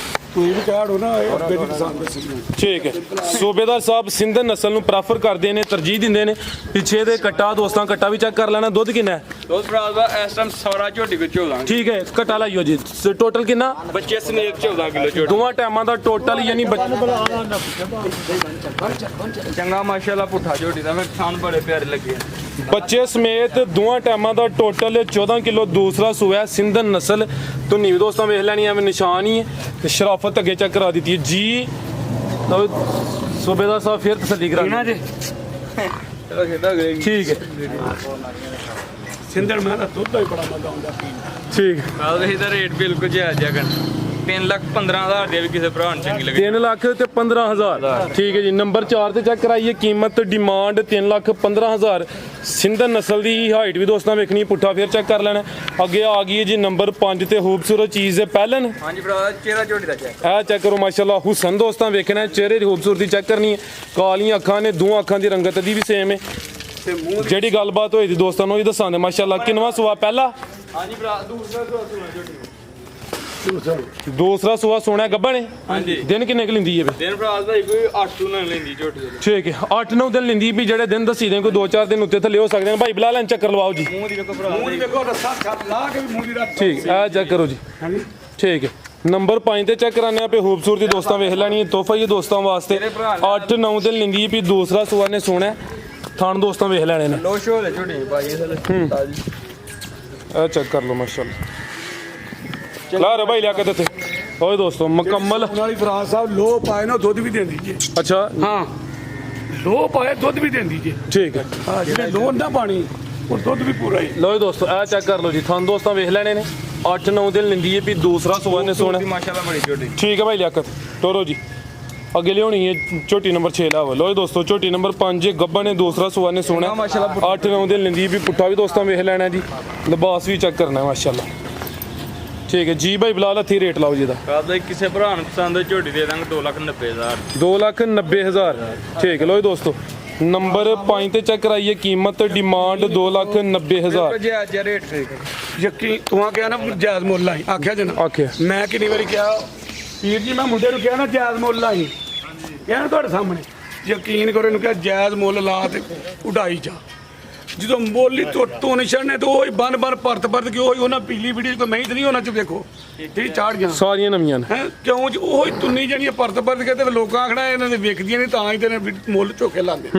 ਤੁਸੀਂ ਵੀ ਚਾੜੋ ਨਾ ਇਹ ਅੱਗੇ ਦੀ ਪਸੰਦ ਦੱਸੀ। ਠੀਕ ਹੈ। ਸੂਬੇਦਾਰ ਸਾਹਿਬ ਸਿੰਧਨ ਨਸਲ ਨੂੰ ਪ੍ਰੈਫਰ ਕਰਦੇ ਨੇ, ਤਰਜੀਹ ਦਿੰਦੇ ਨੇ। ਪਿੱਛੇ ਦੇ ਕੱਟਾ ਦੋਸਤਾਂ ਕੱਟਾ ਵੀ ਚੈੱਕ ਕਰ ਲੈਣਾ। ਦੁੱਧ ਕਿੰਨਾ ਹੈ? ਦੋ ਭਰਾ ਦਾ ਇਸ ਟਾਈਮ ਸੌਰਾ ਝੋਟੀ ਕੋ 14 ਠੀਕ ਹੈ। ਕੱਟਾ ਲਾਈਓ ਜੀ। ਟੋਟਲ ਕਿੰਨਾ? ਬੱਚੇ ਸਮੇਤ 14 ਕਿਲੋ ਝੋਟੀ। ਦੋਵਾਂ ਟਾਈਮਾਂ ਦਾ ਟੋਟਲ ਯਾਨੀ ਚੰਗਾ ਮਾਸ਼ਾਅੱਲਾ ਪੁੱਠਾ ਝੋਟੀ ਦਾ ਫਿਰ ਖਾਣ ਬੜੇ ਪਿਆਰੇ ਲੱਗੇ। ਬੱਚੇ ਸਮੇਤ ਦੋਵਾਂ ਟਾਈਮਾਂ ਦਾ ਟੋਟਲ 14 ਕਿਲੋ। ਦੂਸਰਾ ਸੂਆ ਸਿੰਧਨ ਨਸਲ ਤੋਂ ਨੀਵ ਦੋਸਤਾਂ ਵੇਖ ਲੈਣੀ ਐਵੇਂ ਨਿਸ਼ਾਨ ਹੀ ਹੈ ਤੇ ਸ਼ਰਾਫਤ ਅੱਗੇ ਚੈੱਕ ਕਰਾ ਦਿੱਤੀ ਹੈ ਜੀ। ਲਓ ਸੂਬੇਦਾਰ ਸਾਹਿਬ ਫਿਰ ਤਸੱਲੀ ਕਰਾ ਜੀ ਚਲੋ ਖੇਡਾ ਗਏ। ਠੀਕ ਹੈ। ਸਿੰਧਣ ਮੈਂ ਤਾਂ ਦੁੱਧ ਦਾ ਹੀ ਬੜਾ ਮਜ਼ਾ ਆਉਂਦਾ ਪੀਣ ਦਾ। ਠੀਕ ਨਾਲ ਵੇਖੀ ਦਾ ਰੇਟ ਬਿਲਕੁਲ ਜਾਇਜ਼ ਜਿਹਾ ਕਰ 3,15,000 ਦੇ ਵੀ ਕਿਸੇ ਭਰਾ ਨੂੰ ਚੰਗੀ ਲੱਗੇ। 3 ਲੱਖ ਤੇ 15,000 ਠੀਕ ਹੈ ਜੀ। ਨੰਬਰ 4 ਤੇ ਚੈੱਕ ਕਰਾਈਏ ਕੀਮਤ ਡਿਮਾਂਡ 3,15,000 ਸਿੰਧਨ ਨਸਲ ਦੀ ਹਾਈਟ ਵੀ ਦੋਸਤਾਂ ਵੇਖਣੀ। ਪੁੱਠਾ ਫਿਰ ਚੈੱਕ ਕਰ ਲੈਣਾ। ਅੱਗੇ ਆ ਗਈ ਹੈ ਜੀ ਨੰਬਰ 5 ਤੇ ਖੂਬਸੂਰਤ ਚੀਜ਼ ਹੈ ਪਹਿਲਨ। ਹਾਂਜੀ ਭਰਾ ਦਾ ਚਿਹਰਾ ਝੋਟੀ ਦਾ ਚੈੱਕ। ਇਹ ਚੈੱਕ ਕਰੋ ਮਾਸ਼ਾਅੱਲਾ। ਹੁਸਨ ਦੋਸਤਾਂ ਵੇਖਣਾ ਹੈ। ਚਿਹਰੇ ਦੀ ਖੂਬਸੂਰਤੀ ਚੈੱਕ ਕਰਨੀ ਹੈ। ਕਾਲੀਆਂ ਅੱਖਾਂ ਨੇ ਦੋਹਾਂ ਅੱਖਾਂ ਦੀ ਰੰਗਤ ਦੀ ਵੀ ਸੇਮ ਹੈ। ਤੇ ਮੂੰਹ ਜਿਹੜੀ ਗੱਲਬਾਤ ਹੋਈ ਦੀ ਦੋਸਤਾਂ ਨੂੰ ਇਹ ਦੱਸਾਂਦੇ ਮਾਸ਼ਾਅੱਲਾ। ਕਿੰਨਵਾ ਸੂਆ ਪਹਿਲਾ? ਹਾਂਜੀ ਭਰਾ ਦੂਸਰਾ ਸੁਣਾ ਝੋਟੀ। ਦੂਸਰਾ ਸੂਆ ਸੋਹਣਾ ਗੱਭਾ ਨੇ। ਹਾਂਜੀ ਦਿਨ ਕਿੰਨੇ ਕੁ ਲੈਂਦੀ ਹੈ ਬਈ? ਦਿਨ ਭਰਾ ਭਾਈ ਕੋਈ 8 ਨਾਲ ਲੈਂਦੀ ਝੋਟੀ ਦੇ। ਠੀਕ ਹੈ। 8-9 ਦਿਨ ਲੈਂਦੀ ਵੀ। ਜਿਹੜੇ ਦਿਨ ਦੱਸੀ ਦੇ ਕੋਈ 2-4 ਦਿਨ ਉੱਤੇ ਥੱਲੇ ਹੋ ਸਕਦੇ ਨੇ। ਭਾਈ ਬਲਾ ਲੈਣ ਚੱਕਰ ਲਵਾਓ ਜੀ। ਮੂੰਹ ਦੀ ਵੇਖੋ ਭਰਾ ਮੂੰਹ ਦੀ ਵੇਖੋ ਰੱਸਾ ਛੱਡ ਲਾ ਕੇ ਵੀ ਮੂੰਹ ਦੀ ਰੱਖ। ਠੀਕ ਇਹ ਚੈੱਕ ਕਰੋ ਜੀ। ਹਾਂਜੀ ਠੀਕ ਹੈ ਨੰਬਰ 5 ਤੇ ਚੈੱਕ ਕਰਾਨੇ ਆ ਪੇ ਖੂਬਸੂਰਤੀ ਦੋਸਤਾਂ ਵੇਖ ਲੈਣੀ ਹੈ ਤੋਹਫਾ ਹੀ ਦੋਸਤਾਂ ਵਾਸਤੇ 8-9 ਦਿਨ ਲਿੰਦੀ ਵੀ ਦੂਸਰਾ ਸੂਆ ਨੇ ਸੋਣਾ ਥਣ ਦੋਸਤਾਂ ਵੇਖ ਲੈਣੇ ਨੇ ਲੋ ਸ਼ੋ ਲੈ ਝੋਟੀ ਭਾਈ ਇਹ ਤਾਜੀ ਇਹ ਚੈੱਕ ਕਰ ਲਓ ਮਾਸ਼ਾਅੱਲਾ ਲਾ ਰੇ ਭਾਈ ਲਿਆ ਕੇ ਦਿੱਤੇ ਓਏ ਦੋਸਤੋ ਮੁਕੰਮਲ ਉਹਨਾਂ ਵਾਲੀ ਫਰਾਜ਼ ਸਾਹਿਬ ਲੋ ਪਾਏ ਨਾ ਦੁੱਧ ਵੀ ਦਿੰਦੀ ਜੇ ਅੱਛਾ ਹਾਂ ਲੋ ਪਾਏ ਦੁੱਧ ਵੀ ਦਿੰਦੀ ਜੇ ਠੀਕ ਹੈ ਹਾਂ ਜਿਹੜੇ ਲੋ ਨਾ ਪਾਣੀ ਉਹ ਦੁੱਧ ਵੀ ਪੂਰਾ ਹੀ ਲਓ ਜੀ ਦੋਸਤੋ ਇਹ ਚੈੱਕ ਕਰ ਲਓ ਜੀ ਥਣ ਦੋਸਤਾਂ ਵੇਖ ਲੈਣੇ ਨੇ 8-9 ਦਿਨ ਲਿੰਦੀ ਹੈ ਵੀ ਦੂਸਰਾ ਸੂਆ ਨੇ ਸੋਣਾ ਮਾਸ਼ਾਅੱਲਾ ਬੜੀ ਝੋਟੀ ਠੀਕ ਹੈ ਭਾਈ ਲਿਆਕਤ ਤੋਰੋ ਜੀ ਅੱਗੇ ਲਿਆਉਣੀ ਹੈ ਝੋਟੀ ਨੰਬਰ 6 ਲਾਵੋ ਲਓ ਜੀ ਦੋਸਤੋ ਝੋਟੀ ਨੰਬਰ 5 ਗੱਬਾ ਨੇ ਦੂਸਰਾ ਸੂਆ ਨੇ ਸੋਣਾ 8-9 ਦਿਨ ਲਿੰਦੀ ਵੀ ਪੁੱਠਾ ਵੀ ਦੋਸਤਾਂ ਵੇਖ ਲੈਣਾ ਜੀ ਲਿਬਾਸ ਵੀ ਚੈੱਕ ਕਰਨਾ ਮਾਸ਼ਾਅੱਲਾ ਠੀਕ ਹੈ ਜੀ ਭਾਈ ਬਿਲਾਲ ਹੱਥੀ ਰੇਟ ਲਾਓ ਜੀ ਦਾ ਰਾਤ ਕਿਸੇ ਭਰਾ ਨੂੰ ਪਸੰਦ ਝੋਟੀ ਦੇ ਦਾਂਗੇ 2,90,000 2,90,000 ਠੀਕ ਹੈ ਲਓ ਜੀ ਦੋਸਤੋ ਨੰਬਰ 5 ਤੇ ਚੈੱਕ ਕਰਾਈਏ ਕੀਮਤ ਡਿਮਾਂਡ 2,90,000 ਜੇ ਅੱਜ ਰੇਟ ਠੀਕ ਹੈ ਯਕੀਨ ਤੂੰ ਆ ਕਿਹਾ ਨਾ ਜਾਇਜ਼ ਮੁੱਲ ਆਈ ਆਖਿਆ ਜਨਾ ਆਖਿਆ ਮੈਂ ਕਿੰਨੀ ਵਾਰੀ ਕਿਹਾ ਵੀਰ ਜੀ ਮੈਂ ਮੁੰਡੇ ਨੂੰ ਕਿਹਾ ਨਾ ਜਾਇਜ਼ ਮੁੱਲ ਆਈ ਕਿਹਾ ਨਾ ਤੁਹਾਡੇ ਸਾਹਮਣੇ ਯਕੀਨ ਕਰੋ ਇਹਨੂੰ ਕਿਹਾ ਜਾਇਜ਼ ਮੁੱਲ ਲਾ ਤੇ ਉਡਾਈ ਜਾ ਜਦੋਂ ਮੋਲੀ ਤੋਂ ਨਿਸ਼ਾਨੇ ਤੋਂ ਉਹੀ ਬਨ ਪਰਤ ਕਿ ਉਹੀ ਉਹਨਾਂ ਪੀਲੀ ਵੀਡੀਓ ਕੋਈ ਮੈਂ ਹੀ ਨਹੀਂ ਉਹਨਾਂ ਚ ਵੇਖੋ ਤੇ ਚਾੜ ਗਿਆ ਸਾਰੀਆਂ ਨਵੀਆਂ ਨੇ ਹੈ ਕਿਉਂ ਜੀ ਉਹੀ ਤੁੰਨੀ ਜਾਣੀ ਪਰਤ ਕੇ ਤੇ ਲੋਕਾਂ ਆਖਣਾ ਇਹਨਾਂ ਦੇ ਵੇਖਦੀਆਂ ਨਹੀਂ ਤਾਂ ਹੀ ਤੇ ਮੁੱਲ ਝੋਕੇ ਲਾਉਂਦੇ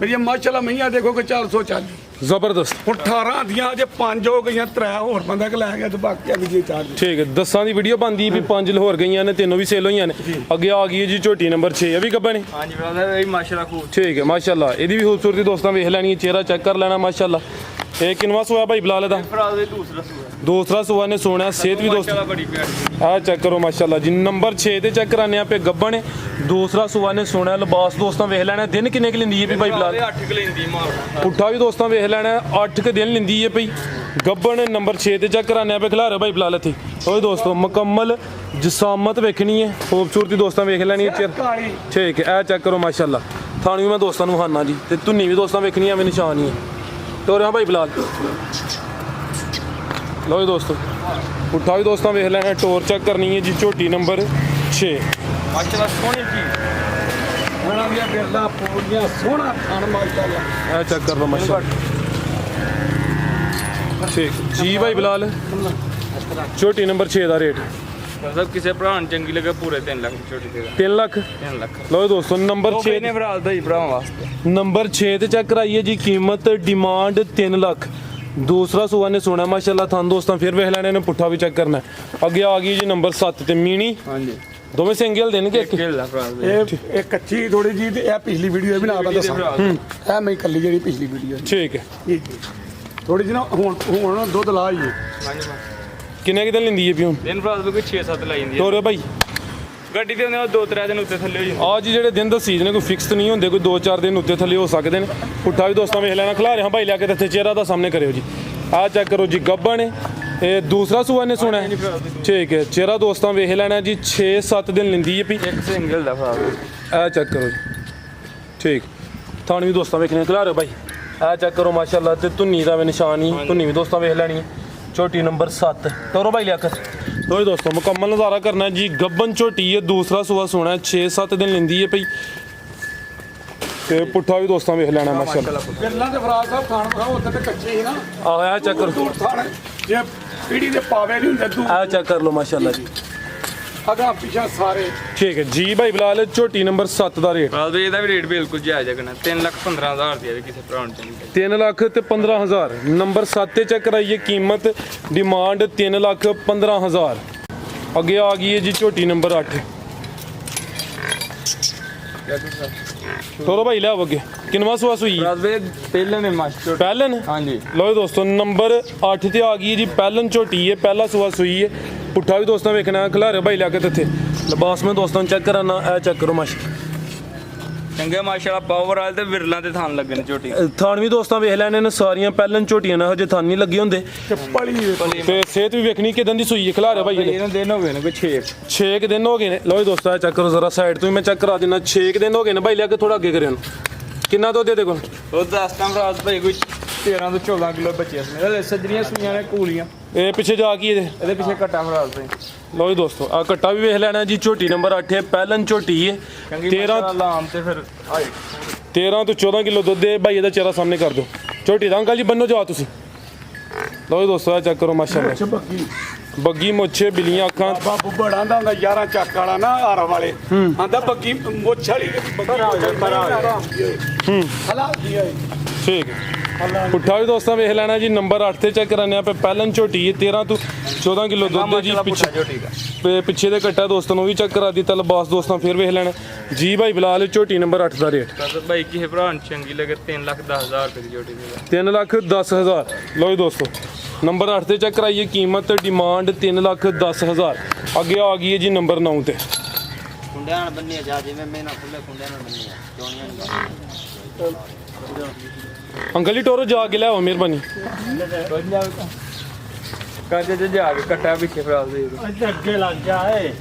ਮੇਰੀ ਮਾਸ਼ਾਅੱਲਾ ਮਈਆਂ ਦੇਖੋ ਕਿ 440 ਜ਼ਬਰਦਸਤ ਹੁਣ 18 ਦੀਆਂ ਜੇ 5 ਹੋ ਗਈਆਂ 3 ਹੋਰ ਬੰਦਾ ਕਿ ਲੈ ਗਿਆ ਤੇ ਬਾਕੀ ਅਗਲੀ ਜੀ ਚਾਰ ਠੀਕ ਹੈ ਦਸਾਂ ਦੀ ਵੀਡੀਓ ਬਣਦੀ ਵੀ 5 ਲਾਹੌਰ ਗਈਆਂ ਨੇ ਤਿੰਨੋਂ ਵੀ ਸੇਲ ਹੋਈਆਂ ਨੇ ਅੱਗੇ ਆ ਗਈ ਹੈ ਜੀ ਝੋਟੀ ਨੰਬਰ 6 ਇਹ ਵੀ ਗੱਬਾ ਨੇ ਹਾਂਜੀ ਬਰਾਦਰ ਇਹ ਮਾਸ਼ਾਅੱਲਾ ਖੂਬ ਠੀਕ ਹੈ ਮਾਸ਼ਾਅੱਲਾ ਇਹਦੀ ਵੀ ਖੂਬਸੂਰਤੀ ਦੋਸਤਾਂ ਵੇਖ ਲੈਣੀ ਹੈ ਚਿਹਰਾ ਚੈੱਕ ਕਰ ਲੈਣਾ ਮਾਸ਼ਾਅੱਲਾ ਇਹ ਕਿੰਨਵਾ ਸੂਆ ਭਾਈ ਬਿਲਾਲ ਦਾ ਭਰਾ ਦੇ ਦੂਸਰਾ ਸੂਆ ਦੂਸਰਾ ਸੂਆ ਨੇ ਸੋਣਾ ਸਿਹਤ ਵੀ ਦੋਸਤ ਮਾਸ਼ਾਅੱਲਾ ਬੜੀ ਪਿਆਰੀ ਆ ਚੈੱਕ ਕਰੋ ਮਾਸ਼ਾਅੱਲਾ ਜੀ ਨੰਬਰ 6 ਤੇ ਚੈੱਕ ਕਰਾਨੇ ਆ ਪੇ ਗੱਬਾ ਨੇ ਦੂਸਰਾ ਸੂਆ ਨੇ ਸੋਣਾ ਲਿਬਾਸ ਦੋਸਤਾਂ ਵੇਖ ਲੈਣਾ ਦਿਨ ਕਿੰਨੇ ਕਿ ਲਿੰਦੀ ਹੈ ਵੀ ਭਾਈ ਬਿਲਾਲ 8 ਕਿਲੋ ਮਾਰ ਪੁੱਠਾ ਵੀ ਦੋਸਤਾਂ ਵੇਖ ਲੈਣਾ 8 ਕੁ ਦਿਨ ਲਿੰਦੀ ਹੈ ਭਈ ਗੱਬਣ ਨੰਬਰ 6 ਤੇ ਚੈੱਕ ਕਰਾਨੇ ਆ ਪੇ ਖਿਲਾਰੇ ਭਾਈ ਬਿਲਾਲ ਇੱਥੇ ਓਏ ਦੋਸਤੋ ਮੁਕੰਮਲ ਜਸਾਮਤ ਵੇਖਣੀ ਹੈ ਖੂਬਸੂਰਤੀ ਦੋਸਤਾਂ ਵੇਖ ਲੈਣੀ ਹੈ ਚਿਰ ਕਾਲੀ ਠੀਕ ਹੈ ਇਹ ਚੈੱਕ ਕਰੋ ਮਾਸ਼ਾਅੱਲਾ ਥਾਣੀ ਵੀ ਮੈਂ ਦੋਸਤਾਂ ਨੂੰ ਹਾਨਾ ਜੀ ਤੇ ਧੁੰਨੀ ਵੀ ਦੋਸਤਾਂ ਵੇਖਣੀ ਐਵੇਂ ਨਿਸ਼ਾਨ ਹੀ ਹੈ ਤੋਰਿਆ ਭਾਈ ਬਿਲਾਲ ਲਓ ਜੀ ਦੋਸਤੋ ਪੁੱਠਾ ਵੀ ਦੋਸਤਾਂ ਵੇਖ ਲੈਣਾ ਟੋਰ ਚੈੱਕ ਕਰਨੀ ਹੈ ਜੀ ਝੋਟੀ ਨੰਬਰ 6 ਮਾਸ਼ਾਅੱਲਾ ਸੋਹਣੀ ਚੀਜ਼ ਉਹਨਾਂ ਦੀਆਂ ਬਿਰਲਾ ਪੂਰੀਆਂ ਸੋਹਣਾ ਖਾਣ ਮਾਸ਼ਾਅੱਲਾ ਇਹ ਚੈੱਕ ਕਰ ਲਓ ਮਾਸ਼ਾਅੱਲਾ ਠੀਕ ਜੀ ਭਾਈ ਬਿਲਾਲ ਝੋਟੀ ਨੰਬਰ 6 ਦਾ ਰੇਟ ਮਤਲਬ ਕਿਸੇ ਭਰਾ ਨੂੰ ਚੰਗੀ ਲੱਗੇ ਪੂਰੇ 3 ਲੱਖ ਝੋਟੀ ਦੇ 3 ਲੱਖ 3 ਲੱਖ ਲਓ ਜੀ ਦੋਸਤੋ ਨੰਬਰ 6 ਨੇ ਭਰਾ ਦਾ ਹੀ ਭਰਾਵਾਂ ਵਾਸਤੇ ਨੰਬਰ 6 ਤੇ ਚੈੱਕ ਕਰਾਈਏ ਜੀ ਕੀਮਤ ਡਿਮਾਂਡ 3 ਲੱਖ ਦੂਸਰਾ ਸੂਆ ਨੇ ਸੋਣਾ ਮਾਸ਼ਾਅੱਲਾ ਤੁਹਾਨੂੰ ਦੋਸਤਾਂ ਫਿਰ ਵੇਖ ਲੈਣੇ ਨੇ ਪੁੱਠਾ ਵੀ ਚੈੱਕ ਕਰਨਾ ਅੱਗੇ ਆ ਗਈ ਜੀ ਨੰਬਰ 7 ਤੇ ਮੀਣੀ ਹਾਂਜੀ ਦੋਵੇਂ ਸਿੰਗਲ ਦੇਣਗੇ ਇੱਕ ਖੇਲ ਦਾ ਭਰਾ ਦੇ ਇਹ ਕੱਚੀ ਥੋੜੀ ਜੀ ਤੇ ਇਹ ਪਿਛਲੀ ਵੀਡੀਓ ਵੀ ਨਾ ਆਦਾ ਦੱਸਾਂ ਇਹ ਮੈਂ ਕੱਲੀ ਜਿਹੜੀ ਪਿਛਲੀ ਵੀਡੀਓ ਠੀਕ ਹੈ ਥੋੜੀ ਜਿਹੀ ਨਾ ਹੁਣ ਦੁੱਧ ਲਾ ਹੀ ਹਾਂਜੀ ਕਿੰਨੇ ਕਿ ਦਿਨ ਲਿੰਦੀ ਹੈ ਪਿਓ ਦਿਨ ਭਰਾ ਦੇ ਕੋਈ 6-7 ਲਾਈ ਜਾਂਦੀ ਹੈ ਤੋਰੇ ਭਾਈ ਗੱਡੀ ਦੇ ਹੁੰਦੇ 2-3 ਦਿਨ ਉੱਤੇ ਥੱਲੇ ਹੋ ਜਾਂਦੇ ਆ ਜੀ ਜਿਹੜੇ ਦਿਨ ਦੱਸੀ ਨੇ ਕੋਈ ਫਿਕਸ ਨਹੀਂ ਹੁੰਦੇ ਕੋਈ 2-4 ਦਿਨ ਉੱਤੇ ਥੱਲੇ ਹੋ ਸਕਦੇ ਨੇ ਪੁੱਠਾ ਵੀ ਦੋਸਤਾਂ ਵੇਖ ਲੈਣਾ ਖਿਲਾ ਰਿਹਾ ਭਾਈ ਲਿਆ ਕੇ ਤੇ ਇੱਥੇ ਚਿਹਰਾ ਦਾ ਸਾਹਮਣੇ ਕਰਿਓ ਜੀ ਆ ਚੈੱਕ ਕਰੋ ਜੀ ਗੱਬਾ ਨੇ ਇਹ ਦੂਸਰਾ ਸੂਆ ਨੇ ਸੁਣਾ ਠੀਕ ਹੈ ਚਿਹਰਾ ਦੋਸਤਾਂ ਵੇਖ ਲੈਣਾ ਜੀ 6-7 ਦਿਨ ਲਿੰਦੀ ਹੈ ਵੀ ਇੱਕ ਸਿੰਗਲ ਦਾ ਭਰਾ ਆ ਚੈੱਕ ਕਰੋ ਜੀ ਠੀਕ ਥਾਣੀ ਵੀ ਦੋਸਤਾਂ ਵੇਖਣੇ ਖਿਲਾ ਰਹੇ ਭਾਈ ਆ ਚੈੱਕ ਕਰੋ ਮਾਸ਼ਾਅੱਲਾ ਤੇ ਧੁੰਨੀ ਦਾ ਵੀ ਨਿਸ਼ਾਨ ਹੀ ਧੁੰਨੀ ਵੀ ਦੋਸਤਾਂ ਵੇਖ ਲੈਣੀ ਹੈ ਝੋਟੀ ਨੰਬਰ 7 ਤੋਰੋ ਭਾਈ ਲਿਆਕਤ ਲੋ ਦੋਸਤੋ ਮੁਕੰਮਲ ਨਜ਼ਾਰਾ ਕਰਨਾ ਜੀ ਗੱਬਨ ਝੋਟੀ ਹੈ ਦੂਸਰਾ ਸੂਆ ਸੋਣਾ 6-7 ਦਿਨ ਲਿੰਦੀ ਹੈ ਭਈ ਤੇ ਪੁੱਠਾ ਵੀ ਦੋਸਤਾਂ ਵੇਖ ਲੈਣਾ ਮਾਸ਼ਾਅੱਲਾ ਬਿਰਲਾ ਤੇ ਫਰਾਜ਼ ਸਾਹਿਬ ਖਾਣ ਖਾਓ ਉੱਥੇ ਤੇ ਕੱਚੇ ਹੀ ਨਾ ਆ ਚੈੱਕ ਕਰੋ ਦੂਰ ਥਾਣ ਜੇ ਪੀੜੀ ਦੇ ਪਾਵੇ ਨਹੀਂ ਹੁੰਦੇ ਤੂੰ ਆ ਚੈੱਕ ਕਰ ਲਓ ਮਾਸ਼ਾਅੱਲਾ ਜੀ ਅਗਾ ਪਿਛਾ ਸਾਰੇ ਠੀਕ ਹੈ ਜੀ ਭਾਈ ਬਿਲਾਲ ਝੋਟੀ ਨੰਬਰ 7 ਦਾ ਰੇਟ ਭਰਾ ਦੇ ਇਹਦਾ ਵੀ ਰੇਟ ਬਿਲਕੁਲ ਜਾਇਜ਼ ਹੈ 3,15,000 ਦੀ ਹੈ ਕਿਸੇ ਭਰਾ ਨੂੰ ਚਾਹੀਦੀ 3 ਲੱਖ ਤੇ 15,000 ਨੰਬਰ 7 ਤੇ ਚੈੱਕ ਕਰਾਈਏ ਕੀਮਤ ਡਿਮਾਂਡ 3,15,000 ਅੱਗੇ ਆ ਗਈ ਹੈ ਜੀ ਝੋਟੀ ਨੰਬਰ 8 ਤੋਰੋ ਭਾਈ ਲਿਆਓ ਅੱਗੇ ਕਿੰਨਵਾ ਸੂਆ ਸੂਈ ਭਰਾ ਦੇ ਪਹਿਲੇ ਨੇ ਮਾਸਟਰ ਪਹਿਲਨ ਹਾਂਜੀ ਲਓ ਦੋਸਤੋ ਨੰਬਰ 8 ਤੇ ਆ ਗਈ ਜੀ ਪਹਿਲਨ ਝੋਟੀ ਹੈ ਪਹਿਲਾ ਸੂਆ ਸੂਈ ਹੈ ਪੁੱਠਾ ਵੀ ਦੋਸਤਾਂ ਵੇਖਣਾ ਖਿਲਾਰੇ ਭਾਈ ਲਿਆ ਕੇ ਤੇ ਇੱਥੇ ਲਿਬਾਸ ਮੈਂ ਦੋਸਤਾਂ ਨੂੰ ਚੈੱਕ ਕਰਾਨਾ ਇਹ ਚੈੱਕ ਕਰੋ ਮਾਸ਼ਾ ਚੰਗੇ ਮਾਸ਼ਾਅੱਲਾ ਪਾਵਰ ਵਾਲੇ ਤੇ ਵਿਰਲਾਂ ਤੇ ਥਾਨ ਲੱਗੇ ਨੇ ਝੋਟੀ ਥਾਣ ਵੀ ਦੋਸਤਾਂ ਵੇਖ ਲੈਣੇ ਨੇ ਸਾਰੀਆਂ ਪਹਿਲਨ ਝੋਟੀਆਂ ਨੇ ਹਜੇ ਥਾਨ ਨਹੀਂ ਲੱਗੇ ਹੁੰਦੇ ਪਲੀ ਤੇ ਸਿਹਤ ਵੀ ਵੇਖਣੀ ਕਿਦਾਂ ਦੀ ਸੂਈ ਹੈ ਖਿਲਾਰੇ ਭਾਈ ਇਹਦੇ ਇਹਨਾਂ ਦਿਨ ਹੋ ਗਏ ਨੇ ਕੋਈ 6 ਦਿਨ ਹੋ ਗਏ ਨੇ ਲਓ ਦੋਸਤਾਂ ਚੈੱਕ ਕਰੋ ਜ਼ਰਾ ਸਾਈਡ ਤੋਂ ਹੀ ਮੈਂ ਚੈੱਕ ਕਰਾ ਦਿੰਦਾ 6 ਦਿਨ ਹੋ ਗਏ ਨੇ ਭਾਈ ਲਿਆ ਕੇ ਥੋੜਾ ਅੱਗੇ ਕਰਿਓ ਕਿੰਨਾ ਦੁੱਧ ਦੇ ਕੋਲ ਉਹ 10 ਤਾਂ ਭਰਾ ਭਾਈ ਕੋਈ 13 ਤੋਂ 14 ਕਿਲੋ ਬੱਚੇ ਇਸ ਮੇਰੇ ਸੱਜਰੀਆਂ ਸੂਈਆਂ ਨੇ ਕੂਲੀਆਂ ਇਹ ਪਿੱਛੇ ਜਾ ਕੀ ਇਹਦੇ ਪਿੱਛੇ ਘਟਾ ਭਰਾ ਦੇ ਲਓ ਜੀ ਦੋਸਤੋ ਆ ਕੱਟਾ ਵੀ ਵੇਖ ਲੈਣਾ ਜੀ ਝੋਟੀ ਨੰਬਰ 8 ਹੈ ਪਹਿਲਨ ਝੋਟੀ ਹੈ 13 ਲਾਮ ਤੇ ਫਿਰ 13 ਤੋਂ 14 ਕਿਲੋ ਦੁੱਧ ਦੇ ਭਾਈ ਇਹਦਾ ਚਿਹਰਾ ਸਾਹਮਣੇ ਕਰ ਦਿਓ ਝੋਟੀ ਦਾ ਅੰਕਲ ਜੀ ਬੰਨੋ ਜਾਓ ਤੁਸੀਂ ਲਓ ਜੀ ਦੋਸਤੋ ਆ ਚੈੱਕ ਕਰੋ ਮਾਸ਼ਾਅੱਲਾ ਬੱਗੀ ਮੁੱਛੇ ਬਿਲੀਆਂ ਅੱਖਾਂ ਬਾਬਾ ਬੁੱਬੜ ਆਂਦਾ ਹੁੰਦਾ ਯਾਰਾਂ ਚੱਕ ਵਾਲਾ ਨਾ ਆਰ ਵਾਲੇ ਆਂਦਾ ਬੱਗੀ ਮੁੱਛ ਵਾਲੀ ਹਲਾ ਕੀ ਹੈ ਠੀਕ ਹੈ ਪੁੱਠਾ ਵੀ ਦੋਸਤਾਂ ਵੇਖ ਲੈਣਾ ਜੀ ਨੰਬਰ 8 ਤੇ ਚੈੱਕ ਕਰਾਨੇ ਆ ਪਹਿਲਨ ਝੋਟੀ ਹੈ 13 ਤੋਂ 14 ਕਿਲੋ ਦੁੱਧ ਹੈ ਜੀ ਪਿੱਛੇ ਦੇ ਕੱਟਾ ਦੋਸਤਾਂ ਨੂੰ ਵੀ ਚੈੱਕ ਕਰਾ ਦਿੱਤਾ ਲਬਾਸ ਦੋਸਤਾਂ ਫਿਰ ਵੇਖ ਲੈਣਾ ਜੀ ਭਾਈ ਬਿਲਾਲ ਝੋਟੀ ਨੰਬਰ 8 ਦਾ ਰੇਟ ਭਾਈ ਕਿਸੇ ਭਰਾ ਨੂੰ ਚੰਗੀ ਲੱਗੇ 3,10,000 ਰੁਪਏ ਦੀ ਝੋਟੀ ਦੇ 3,10,000 ਲਓ ਜੀ ਦੋਸਤੋ ਨੰਬਰ 8 ਤੇ ਚੈੱਕ ਕਰਾਈਏ ਕੀਮਤ ਡਿਮਾਂਡ 3,10,000 ਅੱਗੇ ਆ ਗਈ ਹੈ ਜੀ ਨੰਬਰ 9 ਤੇ ਕੁੰਡਿਆਂ ਨਾਲ ਬੰਨੀ ਜਾ ਜਿਵੇਂ ਮੈਂ ਨਾ ਖੁੱਲੇ ਕੁੰਡਿਆਂ ਨਾਲ ਬੰਨੀ ਆ ਚੋਣੀਆਂ ਅੰਕਲ ਜੀ ਟੋਰੋ ਜਾ ਕੇ ਲਿਆਓ ਮਿਹਰਬਾਨੀ ਕਾਜੇ ਜੇ ਜਾ ਕੇ ਕੱਟਾ ਪਿੱਛੇ ਭਰਾ ਦੇ ਅੱਗੇ ਲੱਗ ਜਾ ਏ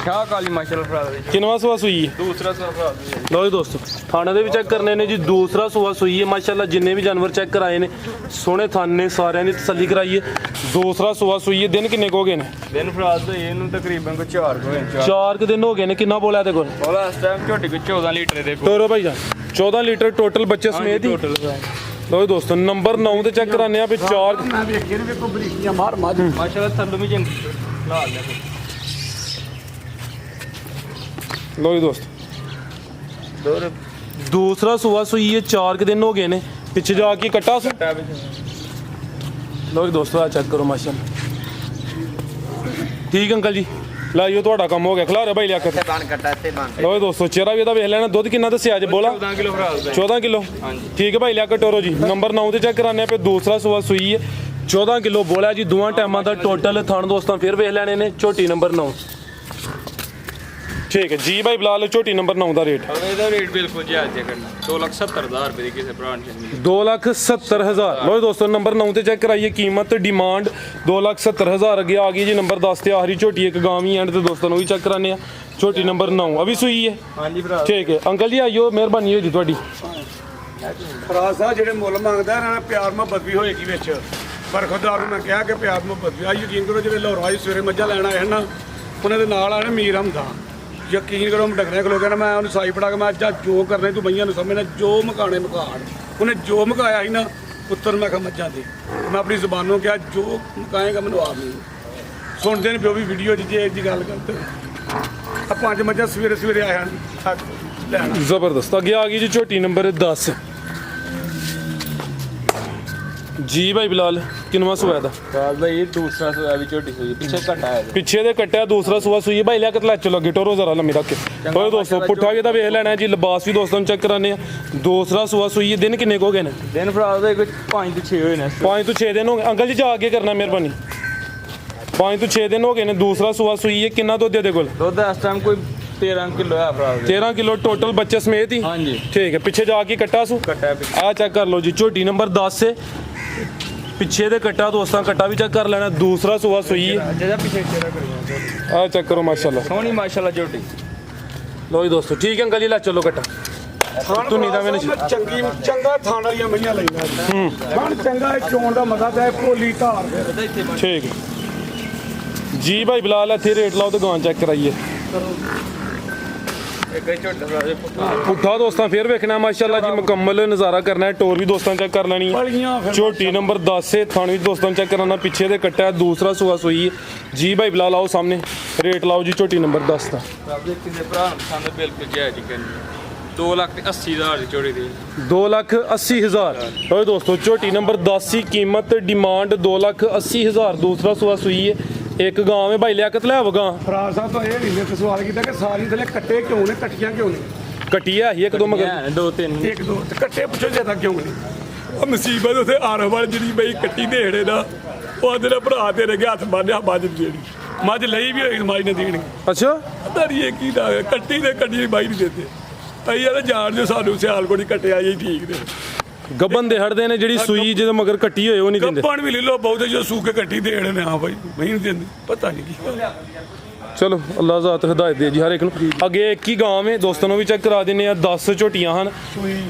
ਸ਼ਾਹ ਕਾਲੀ ਮਾਸ਼ਾਅੱਲਾ ਭਰਾ ਦੇ ਕਿੰਨਵਾਂ ਸੂਆ ਸੂਈ ਹੈ ਦੂਸਰਾ ਸਵਾ ਭਰਾ ਦੇ ਲਓ ਜੀ ਦੋਸਤੋ ਥਾਣੇ ਦੇ ਵੀ ਚੈੱਕ ਕਰਨੇ ਨੇ ਜੀ ਦੂਸਰਾ ਸੂਆ ਸੂਈ ਹੈ ਮਾਸ਼ਾਅੱਲਾ ਜਿੰਨੇ ਵੀ ਜਾਨਵਰ ਚੈੱਕ ਕਰਾਏ ਨੇ ਸੋਹਣੇ ਥਾਨ ਨੇ ਸਾਰਿਆਂ ਦੀ ਤਸੱਲੀ ਕਰਾਈ ਹੈ ਦੂਸਰਾ ਸੂਆ ਸੂਈ ਹੈ ਦਿਨ ਕਿੰਨੇ ਕੁ ਹੋ ਗਏ ਨੇ ਦਿਨ ਭਰਾ ਦੇ ਇਹਨੂੰ ਤਕਰੀਬਨ ਕੋ 4 ਹੋਏ 4 ਕੁ ਦਿਨ ਹੋ ਗਏ ਨੇ ਕਿੰਨਾ ਬੋਲਿਆ ਤੇ ਕੋਲ ਉਹਦਾ ਇਸ ਟਾਈਮ ਝੋਟੀ ਕੋ 14 ਲੀਟਰ ਦੇ ਕੋਲ ਟੋਰੋ ਭਾਈ ਜਾਨ 14 ਲੀਟਰ ਟੋਟਲ ਬੱਚੇ ਸਮੇਤ ਹੀ ਟੋਟਲ ਲਓ ਜੀ ਦੋਸਤੋ ਨੰਬਰ 9 ਤੇ ਚੈੱਕ ਕਰਾਨੇ ਆ ਵੀ 4 ਮੈਂ ਵੇਖੀ ਨੇ ਵੇਖੋ ਬਰੀਕੀਆਂ ਮਾਰ ਮਾਰ ਮਾਸ਼ਾਅੱਲਾ ਥੱਲੋਂ ਵੀ ਚੰਗੀ ਲਾ ਲਿਆ ਲਓ ਜੀ ਦੋਸਤੋ ਦੋਰ ਦੂਸਰਾ ਸੂਆ ਸੂਈ ਹੈ 4 ਕੁ ਦਿਨ ਹੋ ਗਏ ਨੇ ਪਿੱਛੇ ਜਾ ਕੇ ਕੱਟਾ ਸੂ ਕੱਟਾ ਵਿੱਚ ਲਓ ਜੀ ਦੋਸਤੋ ਆ ਚੈੱਕ ਕਰੋ ਮਾਸ਼ਾਅੱਲਾ ਠੀਕ ਅੰਕਲ ਜੀ ਲਾਈਓ ਤੁਹਾਡਾ ਕੰਮ ਹੋ ਗਿਆ ਖਿਲਾਰੇ ਭਾਈ ਲਿਆ ਕੇ ਤੇ ਬਣ ਕੱਟਾ ਤੇ ਬਣ ਲਓ ਜੀ ਦੋਸਤੋ ਚਿਹਰਾ ਵੀ ਇਹਦਾ ਵੇਖ ਲੈਣਾ ਦੁੱਧ ਕਿੰਨਾ ਦੱਸਿਆ ਅੱਜ ਬੋਲਾ 14 ਕਿਲੋ ਭਰਾ ਦੇ 14 ਕਿਲੋ ਹਾਂਜੀ। ਠੀਕ ਹੈ ਭਾਈ ਲਿਆ ਕੇ ਟੋਰੋ ਜੀ ਨੰਬਰ 9 ਤੇ ਚੈੱਕ ਕਰਾਨੇ ਆ ਪਏ ਦੂਸਰਾ ਸੂਆ ਸੂਈ ਹੈ 14 ਕਿਲੋ ਬੋਲਿਆ ਜੀ ਦੋਵਾਂ ਟਾਈਮਾਂ ਦਾ ਟੋਟਲ ਥਣ ਦੋਸਤਾਂ ਫਿਰ ਵੇਖ ਲੈਣੇ ਨੇ ਝੋਟੀ ਨੰਬਰ 9 ਠੀਕ ਹੈ ਜੀ ਭਾਈ ਬਿਲਾਲ ਝੋਟੀ ਨੰਬਰ 9 ਦਾ ਰੇਟ ਇਹਦਾ ਰੇਟ ਬਿਲਕੁਲ ਜਾਇਜ਼ ਜਿਹਾ ਕਰਨਾ 2,70,000 ਰੁਪਏ ਦੀ ਕਿਸੇ ਭਰਾ ਨੂੰ ਚੰਗੀ 2,70,000 ਲੋ ਦੋਸਤੋ ਨੰਬਰ 9 ਤੇ ਚੈੱਕ ਕਰਾਈਏ ਕੀਮਤ ਡਿਮਾਂਡ 2,70,000 ਅੱਗੇ ਆ ਗਈ ਜੀ ਨੰਬਰ 10 ਤੇ ਆਖਰੀ ਝੋਟੀ ਇੱਕ ਗਾਵੀ ਐਂਡ ਤੇ ਦੋਸਤਾਂ ਨੂੰ ਵੀ ਚੈੱਕ ਕਰਾਨੇ ਆ ਝੋਟੀ ਨੰਬਰ 9 ਅਭੀ ਸੂਈ ਹੈ ਹਾਂਜੀ ਭਰਾ ਠੀਕ ਹੈ ਅੰਕਲ ਜੀ ਆਇਓ ਮਿਹਰਬਾਨੀ ਹੋਈ ਜੀ ਤੁਹਾਡੀ ਫਰਾਜ਼ ਸਾਹਿਬ ਜਿਹੜੇ ਮੁੱਲ ਮੰਗਦਾ ਇਹਨਾਂ ਨਾਲ ਪਿਆਰ ਮੁਹੱਬਤ ਵੀ ਹੋਏਗੀ ਵਿੱਚ ਪਰ ਖੁਦਾ ਨੂੰ ਮੈਂ ਕਿਹਾ ਕਿ ਪਿਆਰ ਮੁਹੱਬਤ ਵੀ ਆ ਯਕੀਨ ਕਰੋ ਜਿਹੜੇ ਲਾਹੌਰ ਆਏ ਸਵੇਰੇ ਮੱਝਾਂ ਲੈਣ ਆਏ ਹਨ ਨਾ ਉਹਨਾਂ ਦੇ ਨਾਲ ਆਏ ਮੀਰ ਹਮਦਾ ਯਕੀਨ ਕਰੋ ਡਗਰੇ ਖਲੋ ਕੇ ਨਾ ਮੈਂ ਉਹਨੂੰ ਸਾਈ ਫੜਾ ਕੇ ਮੈਂ ਅੱਜ ਜੋ ਕਰਨੇ ਤੂੰ ਬਈਆਂ ਨੂੰ ਸਮਝਣਾ ਜੋ ਮਕਾਣੇ ਮਕਾਨ ਉਹਨੇ ਜੋ ਮਕਾਇਆ ਸੀ ਨਾ ਪੁੱਤਰ ਮੈਂ ਕਿਹਾ ਮੱਝਾਂ ਦੇ ਮੈਂ ਆਪਣੀ ਜ਼ੁਬਾਨੋਂ ਕਿਹਾ ਜੋ ਮਕਾਏਗਾ ਮੈਨੂੰ ਆਪ ਨਹੀਂ ਸੁਣਦੇ ਨੇ ਪਿਓ ਵੀ ਵੀਡੀਓ 'ਚ ਜੇ ਇਹ ਗੱਲ ਕਰਦੇ ਆ 5 ਮੱਝਾਂ ਸਵੇਰੇ ਸਵੇਰੇ ਆਏ ਹਨ ਲੈਣਾ ਜ਼ਬਰਦਸਤ ਅੱਗੇ ਆ ਗਈ ਜੀ ਝੋਟੀ ਨੰਬਰ 10 ਜੀ ਭਾਈ ਬਿਲਾਲ ਕਿੰਨਵਾਂ ਸੂਆ ਦਾ ਭਰਾ ਭਾਈ ਇਹ ਦੂਸਰਾ ਸੋਇਆ ਵੀ ਝੋਟੀ ਹੋਈ ਪਿੱਛੇ ਘਟਾ ਹੈ ਪਿੱਛੇ ਦੇ ਕੱਟਿਆ ਦੂਸਰਾ ਸੂਆ ਸੂਈ ਭਾਈ ਲਿਆ ਕੇ ਲੈ ਚਲੋ ਅੱਗੇ ਟੋਰੋ ਜ਼ਰਾ ਲੰਮੀ ਰੱਖ ਕੇ ਓਏ ਦੋਸਤੋ ਪੁੱਠਾ ਵੀ ਇਹਦਾ ਵੇਖ ਲੈਣਾ ਜੀ ਲਿਬਾਸ ਵੀ ਦੋਸਤਾਂ ਨੂੰ ਚੈੱਕ ਕਰਾਨੇ ਆ ਦੂਸਰਾ ਸੂਆ ਸੂਈ ਹੈ ਦਿਨ ਕਿੰਨੇ ਕੁ ਹੋ ਗਏ ਨੇ ਦਿਨ ਭਰਾ ਦੇ ਕੋਈ 5 ਤੋਂ 6 ਹੋਏ ਨੇ 5 ਤੋਂ 6 ਦਿਨ ਹੋ ਗਏ ਅੰਕਲ ਜੀ ਜਾ ਅੱਗੇ ਕਰਨਾ ਮਿਹਰਬਾਨੀ 5 ਤੋਂ 6 ਦਿਨ ਹੋ ਗਏ ਨੇ ਦੂਸਰਾ ਸੂਆ ਸੂਈ ਹੈ ਕਿੰਨਾ ਦੁੱਧ ਇਹਦੇ ਕੋਲ ਦੁੱਧ ਇਸ ਟਾਈਮ ਕੋਈ 13 ਕਿਲੋ ਹੈ ਭਰਾ ਦੇ 13 ਕਿਲੋ ਟੋਟਲ ਬੱਚੇ ਸਮੇਤ ਹੀ ਹਾਂਜੀ ਠੀਕ ਹੈ ਪਿੱਛੇ ਜਾ ਕੇ ਕੱਟਾ ਸੂ ਕੱਟਾ ਪਿੱਛੇ ਆ ਚੈੱਕ ਕਰ ਲਓ ਜੀ ਝੋਟੀ ਨੰਬਰ 10 ਹੈ ਪਿੱਛੇ ਦੇ ਕੱਟਾ ਦੋਸਤਾਂ ਕੱਟਾ ਵੀ ਚੈੱਕ ਕਰ ਲੈਣਾ ਦੂਸਰਾ ਸੂਆ ਸੂਈ ਹੈ ਜਿਹਦਾ ਪਿੱਛੇ ਚੇਰਾ ਕਰੀਆਂ ਆ ਚੈੱਕ ਕਰੋ ਮਾਸ਼ਾਅੱਲਾ ਸੋਹਣੀ ਮਾਸ਼ਾਅੱਲਾ ਝੋਟੀ ਲਓ ਜੀ ਦੋਸਤੋ ਠੀਕ ਹੈ ਅੰਕਲ ਜੀ ਲੈ ਚਲੋ ਕੱਟਾ ਤੂੰ ਨਹੀਂ ਤਾਂ ਮੈਨੂੰ ਚੰਗੀ ਚੰਗਾ ਥਾਣ ਵਾਲੀਆਂ ਮਈਆਂ ਲਈਆਂ ਥਾਣ ਚੰਗਾ ਇਹ ਚੋਣ ਦਾ ਮਜ਼ਾ ਤਾਂ ਭੋਲੀ ਧਾਰ ਦੇ ਠੀਕ ਹੈ ਜੀ ਭਾਈ ਬਿਲਾਲ ਇੱਥੇ ਰੇਟ ਲਾਓ ਤੇ ਗਾਂ ਚੈੱਕ ਕਰਾਈਏ ਇੱਕ ਹੀ ਝੋਟਾ ਭਰਾ ਦੇ ਪੁੱਠਾ ਦੋਸਤਾਂ ਫੇਰ ਵੇਖਣਾ ਮਾਸ਼ਾਅੱਲਾ ਜੀ ਮੁਕੰਮਲ ਨਜ਼ਾਰਾ ਕਰਨਾ ਹੈ ਟੋਰ ਵੀ ਦੋਸਤਾਂ ਚੈੱਕ ਕਰ ਲੈਣੀ ਹੈ ਬੜੀਆਂ ਫਿਰ ਝੋਟੀ ਨੰਬਰ 10 ਹੈ ਥਾਣ ਵੀ ਦੋਸਤਾਂ ਚੈੱਕ ਕਰਾਣਾ ਪਿੱਛੇ ਦੇ ਕੱਟਾ ਦੂਸਰਾ ਸੂਆ ਸੂਈ ਹੈ ਜੀ ਭਾਈ ਬਿਲਾਲ ਆਓ ਸਾਹਮਣੇ ਰੇਟ ਲਾਓ ਜੀ ਝੋਟੀ ਨੰਬਰ 10 ਦਾ ਭਰਾ ਦੇ ਕਿਸੇ ਭਰਾ ਨੂੰ ਪਸੰਦ ਬਿਲਕੁਲ ਜਾਇਜ਼ ਕਰਨੀ 2,80,000 ਦੀ ਝੋਟੀ ਦੀ 2,80,000 ਓਏ ਦੋਸਤੋ ਝੋਟੀ ਨੰਬਰ 10 ਦੀ ਕੀਮਤ ਡਿਮਾਂਡ 2,80,000 ਦੂਸਰਾ ਸੂਆ ਸੂਈ ਹੈ ਇੱਕ ਗਾਂ ਹੈ ਭਾਈ ਲਿਆ ਕੇ ਲੈ ਆਵ ਗਾਂ ਫਰਾਜ਼ ਸਾਹਿਬ ਤੋਂ ਇਹ ਨਹੀਂ ਮੇਰੇ ਤੋਂ ਸਵਾਲ ਕੀਤਾ ਕਿ ਸਾਰੀ ਥੱਲੇ ਕੱਟੇ ਕਿਉਂ ਨੇ ਕੱਟੀਆਂ ਕਿਉਂ ਨੇ ਕੱਟੀ ਹੈ ਇੱਕ ਦੋ ਮਗਰ ਹੈ 2-3 ਇੱਕ ਦੋ ਤੇ ਕੱਟੇ ਪੁੱਛੋ ਜਿਆਦਾ ਕਿਉਂ ਨੇ ਉਹ ਮੁਸੀਬਤ ਉਥੇ ਆਰੋ ਵਾਲੀ ਜਿਹੜੀ ਬਈ ਕੱਟੀ ਦੇੜੇ ਦਾ ਉਹ ਆਦੇ ਦਾ ਭਰਾ ਤੇਰੇ ਕੇ ਹੱਥ ਬੰਨਿਆ ਮੱਝ ਜਿਹੜੀ ਮੱਝ ਲਈ ਵੀ ਹੋਈ ਮਾਈ ਨੇ ਦੇਣੀ ਅੱਛਾ ਪਤਾ ਨਹੀਂ ਇਹ ਕੀ ਦਾ ਕੱਟੀ ਤੇ ਕੱਟੀ ਬਾਈ ਨਹੀਂ ਦਿੰਦੇ ਅਸੀਂ ਇਹਦਾ ਜਾਣ ਜੋ ਸਾਨੂੰ ਸਿਆਲਕੋਟ ਹੀ ਕੱਟਿਆ ਜੀ ਠੀਕ ਨੇ ਗੱਬਨ ਦੇ ਹੜਦੇ ਨੇ ਜਿਹੜੀ ਸੂਈ ਜਦੋਂ ਮਗਰ ਕੱਟੀ ਹੋਏ ਉਹ ਨਹੀਂ ਦਿੰਦੇ ਕੱਪਣ ਵੀ ਲੈ ਲੋ ਬਹੁਤੇ ਜੋ ਸੂਕੇ ਕੱਟੀ ਦੇੜੇ ਨੇ ਹਾਂ ਬਾਈ ਨਹੀਂ ਦਿੰਦੇ ਪਤਾ ਨਹੀਂ ਕੀ ਚਲੋ ਅੱਲਾਹ ਜ਼ਾਤ ਹਦਾਇਤ ਦੇ ਜੀ ਹਰ ਇੱਕ ਨੂੰ ਅੱਗੇ ਇੱਕ ਹੀ ਗਾਂ ਹੈ ਦੋਸਤਾਂ ਨੂੰ ਵੀ ਚੈੱਕ ਕਰਾ ਦਿੰਨੇ ਆ 10 ਝੋਟੀਆਂ ਹਨ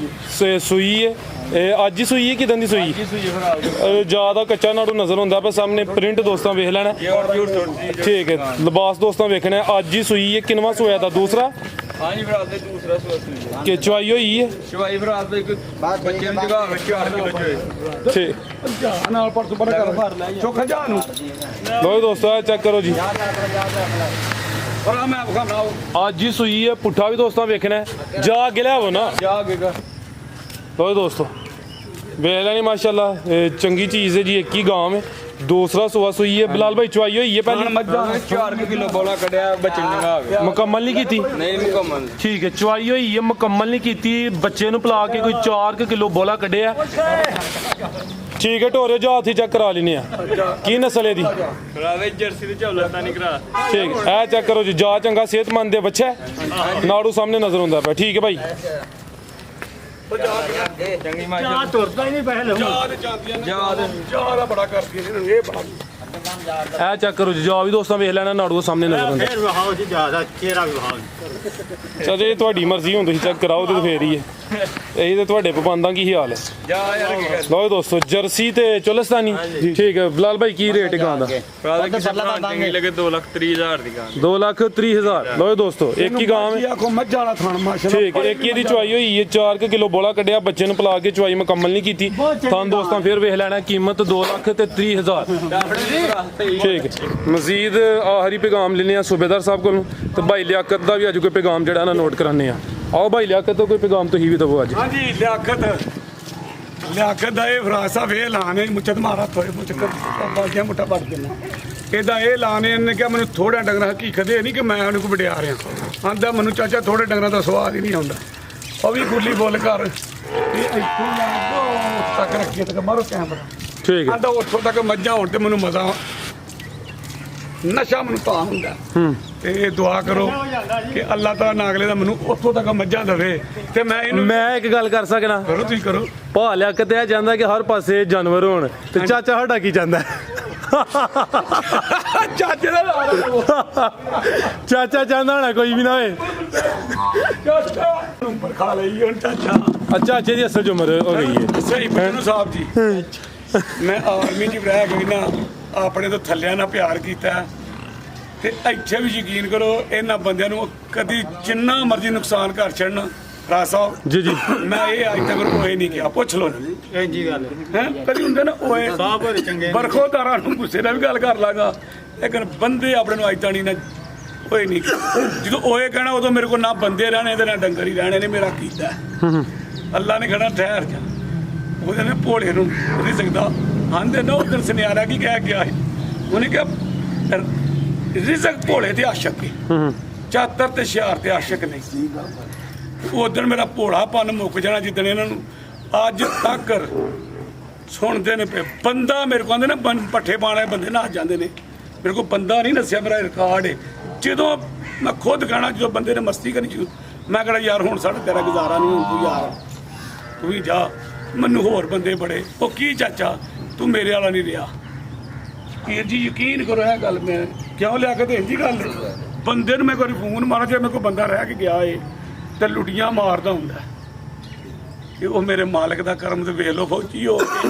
ਸੂਈ ਹੈ ਇਹ ਅੱਜ ਹੀ ਸੂਈ ਹੈ ਕਿਦਾਂ ਦੀ ਸੂਈ ਜਿਆਦਾ ਕੱਚਾ ਨਾੜੂ ਨਜ਼ਰ ਹੁੰਦਾ ਪਰ ਸਾਹਮਣੇ ਪ੍ਰਿੰਟ ਦੋਸਤਾਂ ਵੇਖ ਲੈਣਾ ਠੀਕ ਹੈ ਲਿਬਾਸ ਦੋਸਤਾਂ ਵੇਖਣਾ ਅੱਜ ਹੀ ਸੂਈ ਹੈ ਕਿੰਨਵਾਂ ਸੋਇਆ ਦਾ ਦੂਸਰਾ ਹਾਂਜੀ ਭਰਾ ਦੇ ਦੂਸਰਾ ਸੂਆ ਕਿ ਚਵਾਈ ਹੋਈ ਹੈ ਸ਼ਵਾਈ ਭਰਾ ਦੇ ਇੱਕ ਬੱਚੇ ਨੂੰ ਜਗਾ 4 ਕਿਲੋ ਚੋਏ ਠੀਕ ਨਾਲ ਪਰਸੋਂ ਪਰ ਕਰ ਚੁੱਕ ਜਾ ਨੂੰ ਲੋ ਦੋਸਤੋ ਚੈੱਕ ਕਰੋ ਜੀ ਪਰ ਆ ਮੈਂ ਖਾਣਾ ਅੱਜ ਹੀ ਸੂਈ ਹੈ ਪੁੱਠਾ ਵੀ ਦੋਸਤਾਂ ਵੇਖਣਾ ਹੈ। ਜਾ ਅੱਗੇ ਲਿਆਵੋ ਨਾ ਜਾ ਗੇਗਾ ਲੋ ਦੋਸਤੋ ਵੇਖ ਲੈਣੀ ਮਾਸ਼ਾਅੱਲਾ ਇਹ ਚੰਗੀ ਚੀਜ਼ ਹੈ ਜੀ ਇੱਕ ਹੀ ਗਾਂ ਹੈ ਦੂਸਰਾ ਸੂਆ ਸੂਈ ਹੈ ਬਿਲਾਲ ਭਾਈ ਚਵਾਈ ਹੋਈ ਹੈ ਪਹਿਲੀ ਮੱਝਾਂ 4 ਕਿਲੋ ਬੋਲਾ ਕੱਢਿਆ ਬੱਚੇ ਨੂੰ ਜਗਾ ਗਿਆ ਮੁਕੰਮਲ ਨਹੀਂ ਕੀਤੀ ਨਹੀਂ ਮੁਕੰਮਲ ਠੀਕ ਹੈ ਚਵਾਈ ਹੋਈ ਹੈ ਮੁਕੰਮਲ ਨਹੀਂ ਕੀਤੀ ਬੱਚੇ ਨੂੰ ਪਿਲਾ ਕੇ ਕੋਈ 4 ਕਿਲੋ ਬੋਲਾ ਕੱਢਿਆ ਠੀਕ ਹੈ ਢੋਰੇ ਜੋ ਹਾਥੀ ਚੈੱਕ ਕਰਾ ਲੈਨੇ ਆ ਕੀ ਨਸਲ ਇਹਦੀ ਭਰਾ ਦੇ ਜਰਸੀ ਤੇ ਝੋਲਾ ਤਾਂ ਨਹੀਂ ਕਰਾ ਠੀਕ ਇਹ ਚੈੱਕ ਕਰੋ ਜੀ ਜਾ ਚੰਗਾ ਸਿਹਤਮੰਦ ਦੇ ਬੱਚਾ ਨਾੜੂ ਸਾਹਮਣੇ ਨਜ਼ਰ ਹੁੰਦਾ ਪਿਆ ਠੀਕ ਹੈ ਭਾਈ ਚੰਗੀ ਮਾਂ ਤੁਰਦਾ ਹੀ ਨਹੀਂ ਪਹਿਲੇ ਜਾ ਦਾ ਬੜਾ ਕਰਦੀ ਨੇ ਇਹ ਬੜਾ ਇਹ ਚੈੱਕ ਕਰੋ ਜੀ ਜਾ ਵੀ ਦੋਸਤਾਂ ਵੇਖ ਲੈਣਾ ਨਾੜੂ ਸਾਹਮਣੇ ਨਜ਼ਰ ਹੁੰਦਾ ਫਿਰ ਵਹਾਓ ਜੀ ਜ਼ਿਆਦਾ ਚਿਹਰਾ ਵੀ ਵਹਾਓ ਚਲ ਜੇ ਤੁਹਾਡੀ ਮਰਜ਼ੀ ਹੁਣ ਤੁਸੀਂ ਚੈੱਕ ਕਰਾਓ ਤੇ ਫੇਰ ਹੀ ਹੈ ਇਹੀ ਤੇ ਤੁਹਾਡੇ ਪਬੰਦਾਂ ਕੀ ਹਾਲ ਹੈ ਜਾ ਯਾਰ ਕੀ ਕਰ ਲਓ ਦੋਸਤੋ ਜਰਸੀ ਤੇ ਚੁਲਸਤਾਨੀ ਠੀਕ ਹੈ ਬਿਲਾਲ ਭਾਈ ਕੀ ਰੇਟ ਗਾਂ ਦਾ ਭਰਾ ਦੇ ਕਿਸੇ ਭਰਾ ਚੰਗੀ ਲੱਗੇ 2,30,000 ਦੀ ਗਾਂ 2,30,000 ਲਓ ਦੋਸਤੋ ਇੱਕ ਹੀ ਗਾਂ ਹੈ ਆਖੋ ਮੱਝਾਂ ਵਾਲਾ ਥਣ ਮਾਸ਼ਾਅੱਲਾ ਠੀਕ ਹੈ ਇੱਕ ਇਹਦੀ ਚੁਆਈ ਹੋਈ ਹੈ 4 ਕਿਲੋ ਬੋਲਾ ਕੱਢਿਆ ਬੱਚੇ ਨੂੰ ਪਿਲਾ ਕੇ ਚੁਆਈ ਮੁਕੰਮਲ ਨਹੀਂ ਕੀਤੀ ਤਾਂ ਦੋਸਤਾਂ ਫੇਰ ਵੇਖ ਲੈਣਾ ਕੀਮਤ 2,30,000 ਠੀਕ ਹੈ ਮਜ਼ੀਦ ਆਖਰੀ ਪੈਗਾਮ ਲੈਣੇ ਆ ਸੂਬੇਦਾਰ ਸਾਹਿਬ ਕੋਲੋਂ ਤੇ ਭਾਈ ਲਿਆਕਤ ਦਾ ਵੀ ਅੱਜ ਕੋਈ ਪੈਗਾਮ ਜਿਹੜਾ ਨਾ ਨੋਟ ਕਰਾਣੇ ਆ ਆਓ ਭਾਈ ਲਿਆਕਤ ਤੋਂ ਕੋਈ ਪੈਗਾਮ ਤੁਸੀਂ ਵੀ ਦਵੋ ਅੱਜ ਹਾਂਜੀ ਲਿਆਕਤ ਦਾ ਇਹ ਫਰਾਸਾ ਵੇ ਲਾਣੇ ਮੁੱਚਤ ਮਾਰਾ ਥੋੜੇ ਮੁੱਚਤ ਬਾਜਿਆ ਮੁੱਠਾ ਵੱਟ ਦੇਣਾ ਇਹਦਾ ਇਹ ਲਾਣੇ ਇਹਨੇ ਕਿਹਾ ਮੈਨੂੰ ਥੋੜਾ ਡੰਗਰਾ ਹਕੀਕਤ ਇਹ ਨਹੀਂ ਕਿ ਮੈਂ ਉਹਨੂੰ ਕੋ ਵਡਿਆ ਰਿਹਾ ਆਂਦਾ ਮੈਨੂੰ ਚਾਚਾ ਥੋੜੇ ਡੰਗਰਾਂ ਦਾ ਸਵਾਦ ਹੀ ਨਹੀਂ ਆਉਂਦਾ ਉਹ ਵੀ ਗੁੱਲੀ ਬੋਲ ਕਰ ਇਹ ਇੱਥੋਂ ਲੱਗ ਤੱਕ ਰੱਖੀਏ ਤੱਕ ਮਾਰੋ ਕੈਮਰਾ ਠੀਕ ਹੈ ਆਂਦਾ ਉੱਥੋਂ ਤੱਕ ਮੱਝਾਂ ਹੋਣ ਤੇ ਮੈਨੂੰ ਮਜ਼ਾ ਨਸ਼ਾ ਮੈਨੂੰ ਤਾਂ ਹੁੰਦਾ ਤੇ ਇਹ ਦੁਆ ਕਰੋ ਕਿ ਅੱਲਾਹ ਤਾਲਾ ਅਗਲੇ ਦਾ ਮੈਨੂੰ ਉੱਥੋਂ ਤੱਕ ਮੱਝਾਂ ਦੇਵੇ ਤੇ ਮੈਂ ਇਹਨੂੰ ਮੈਂ ਇੱਕ ਗੱਲ ਕਰ ਸਕਣਾ ਕਰੋ ਤੁਸੀਂ ਕਰੋ ਭਾ ਲਿਆਕਤ ਇਹ ਜਾਂਦਾ ਕਿ ਹਰ ਪਾਸੇ ਜਾਨਵਰ ਹੋਣ ਤੇ ਚਾਚਾ ਸਾਡਾ ਕੀ ਜਾਂਦਾ ਚਾਚੇ ਦਾ ਚਾਚਾ ਚਾਹੁੰਦਾ ਹੋਣਾ ਕੋਈ ਵੀ ਨਾ ਹੋਏ ਚਾਚਾ ਉੱਪਰ ਖਾ ਲਈ ਹੁਣ ਚਾਚਾ ਚਾਚੇ ਦੀ ਅਸਲ 'ਚ ਉਮਰ ਹੋ ਗਈ ਹੈ ਸਹੀ ਮੈਨੂੰ ਸਾਹਿਬ ਜੀ ਮੈਂ ਆਰਮੀ 'ਚ ਰਹਿ ਗਈ ਨਾ ਆਪਣੇ ਤੋਂ ਥੱਲਿਆਂ ਨਾਲ ਪਿਆਰ ਕੀਤਾ ਤੇ ਇੱਥੇ ਵੀ ਯਕੀਨ ਕਰੋ ਇਹਨਾਂ ਬੰਦਿਆਂ ਨੂੰ ਕਦੀ ਜਿੰਨਾ ਮਰਜ਼ੀ ਨੁਕਸਾਨ ਕਰ ਛੱਡਣ ਰਾਜ ਸਾਹਿਬ ਜੀ ਜੀ ਮੈਂ ਇਹ ਅੱਜ ਤੱਕ ਕੋਈ ਨਹੀਂ ਕਿਹਾ ਪੁੱਛ ਲਓ ਇੰਜੀ ਗੱਲ ਹੈ ਕਦੀ ਹੁੰਦੇ ਨਾ ਓਏ ਸਾਹ ਭਰੇ ਚੰਗੇ ਬਰਖੋਦਾਰਾਂ ਨੂੰ ਗੁੱਸੇ ਨਾਲ ਵੀ ਗੱਲ ਕਰ ਲਾਂਗਾ ਲੇਕਿਨ ਬੰਦੇ ਆਪਣੇ ਨੂੰ ਅੱਜ ਤਾਣੀ ਨਾ ਹੋਏ ਨਹੀਂ ਜਦੋਂ ਓਏ ਕਹਿਣਾ ਉਦੋਂ ਮੇਰੇ ਕੋਲ ਨਾ ਬੰਦੇ ਰਹਿਣੇ ਤੇ ਨਾ ਡੰਗਰ ਹੀ ਰਹਿਣੇ ਨੇ ਮੇਰਾ ਕੀਤਾ ਅੱਲਾ ਨੇ ਕਹਿਣਾ ਠਹਿਰ ਜਾ ਉਹਦੇ ਨੇ ਭੋਲੇ ਨੂੰ ਨਹੀਂ ਸਕਦਾ ਆਂਦੇ ਨਾ ਉਧਰ ਸੁਨਿਆਰਾ ਕੀ ਕਹਿ ਗਿਆ ਉਹਨੇ ਕਿਹਾ ਰਿਜ਼ਕ ਭੋਲੇ ਤੇ ਆਸ਼ਕ ਹੈ ਚਾਤਰ ਤੇ ਸ਼ਿਆਰ ਤੇ ਆਸ਼ਕ ਨਹੀਂ ਉਦੋਂ ਮੇਰਾ ਭੋਲਾਪਨ ਮੁੱਕ ਜਾਣਾ ਜਿੱਦਣ ਇਹਨਾਂ ਨੂੰ ਅੱਜ ਤੱਕ ਸੁਣਦੇ ਨੇ ਪਏ ਬੰਦਾ ਮੇਰੇ ਕੋਲ ਆਂਦੇ ਨਾ ਪੱਠੇ ਪਾਣ ਵਾਲੇ ਬੰਦੇ ਨੱਸ ਜਾਂਦੇ ਨੇ ਮੇਰੇ ਕੋਲ ਬੰਦਾ ਨਹੀਂ ਨੱਸਿਆ ਮੇਰਾ ਰਿਕਾਰਡ ਹੈ ਜਦੋਂ ਮੈਂ ਖੁਦ ਕਹਿਣਾ ਜਦੋਂ ਬੰਦੇ ਨੇ ਮਸਤੀ ਕਰਨੀ ਸ਼ੁਰੂ ਮੈਂ ਕਹਿਣਾ ਯਾਰ ਹੁਣ ਸਾਡਾ ਤੇਰਾ ਗੁਜ਼ਾਰਾ ਨਹੀਂ ਹੁਣ ਤੂੰ ਯਾਰ ਤੂੰ ਵੀ ਜਾ ਮੈਨੂੰ ਹੋਰ ਬੰਦੇ ਬੜੇ ਉਹ ਕੀ ਚਾਚਾ ਤੂੰ ਮੇਰੇ ਵਾਲਾ ਨਹੀਂ ਰਿਹਾ ਇਹ ਜੀ ਯਕੀਨ ਕਰੋ ਇਹ ਗੱਲ ਮੈਂ ਕਿਉਂ ਲਿਆ ਕੇ ਇੰਜੀ ਗੱਲ ਬੰਦੇ ਨੂੰ ਮੈਂ ਕੋਈ ਫੋਨ ਮਾਰਾਂ ਜੇ ਮੇਰੇ ਕੋਲ ਬੰਦਾ ਰਹਿ ਕੇ ਗਿਆ ਏ ਤੇ ਲੁੱਡੀਆਂ ਮਾਰਦਾ ਹੁੰਦਾ ਕਿ ਉਹ ਮੇਰੇ ਮਾਲਕ ਦਾ ਕਰਮ ਤੇ ਵੇਖ ਲੋ ਫੌਜੀ ਹੋ ਕੇ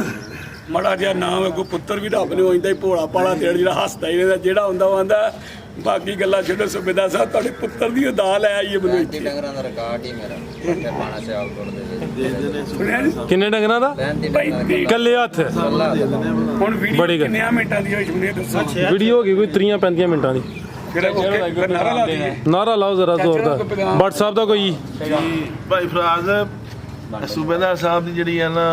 ਮੜਾ ਜਿਹਾ ਨਾਮ ਅੱਗੋਂ ਪੁੱਤਰ ਵੀ ਰੱਬ ਨੇ ਹੋ ਜਾਂਦਾ ਹੀ ਭੋਲਾ ਪਾਲਾ ਦੇੜ ਜਿਹੜਾ ਹੱਸਦਾ ਹੀ ਰਹਿੰਦਾ ਜਿਹੜਾ ਹੁੰਦਾ ਉਹ ਆਂਦਾ ਬਾਕੀ ਗੱਲਾਂ ਛੱਡੋ ਸੁਬੇਦਾਰ ਸਾਹਿਬ ਤੁਹਾਡੇ ਪੁੱਤਰ ਦੀ ਉਦਾਹ ਲੈ ਆਈਏ ਮੈਨੂੰ ਇੱਥੇ ਡੰਗਰਾਂ ਦਾ ਰਿਕਾਰਡ ਹੀ ਮੇਰਾ ਪੱਠੇ ਪਾਣਾ ਸਿਆਲਕੋਟ ਦੇ ਸੁਣਿਆ ਨੀ? ਕਿੰਨੇ ਡੰਗਰਾਂ ਦਾ 35 ਇਕੱਲੇ ਹੱਥ ਹੁਣ ਬੜੀ ਵੀਡੀਓ ਗੱਲ। ਕਿੰਨਿਆਂ ਮਿੰਟਾਂ ਦੀ ਹੋਈ ਸੁਣੀਏ ਦੱਸੋ ਵੀਡੀਓ ਹੋ ਗਈ ਕੋਈ 30-35 ਮਿੰਟਾਂ ਦੀ ਫਿਰ ਉਹ ਨਾਰਾ ਲਾ ਦਈਏ ਨਾਰਾ ਲਾਓ ਜ਼ਰਾ ਜ਼ੋਰਦਾਰ WhatsApp ਦਾ ਕੋਈ ਭਾਈ ਫਰਾਜ਼ ਸੂਬੇਦਾਰ ਸਾਹਿਬ ਦੀ ਜਿਹੜੀ ਆ ਨਾ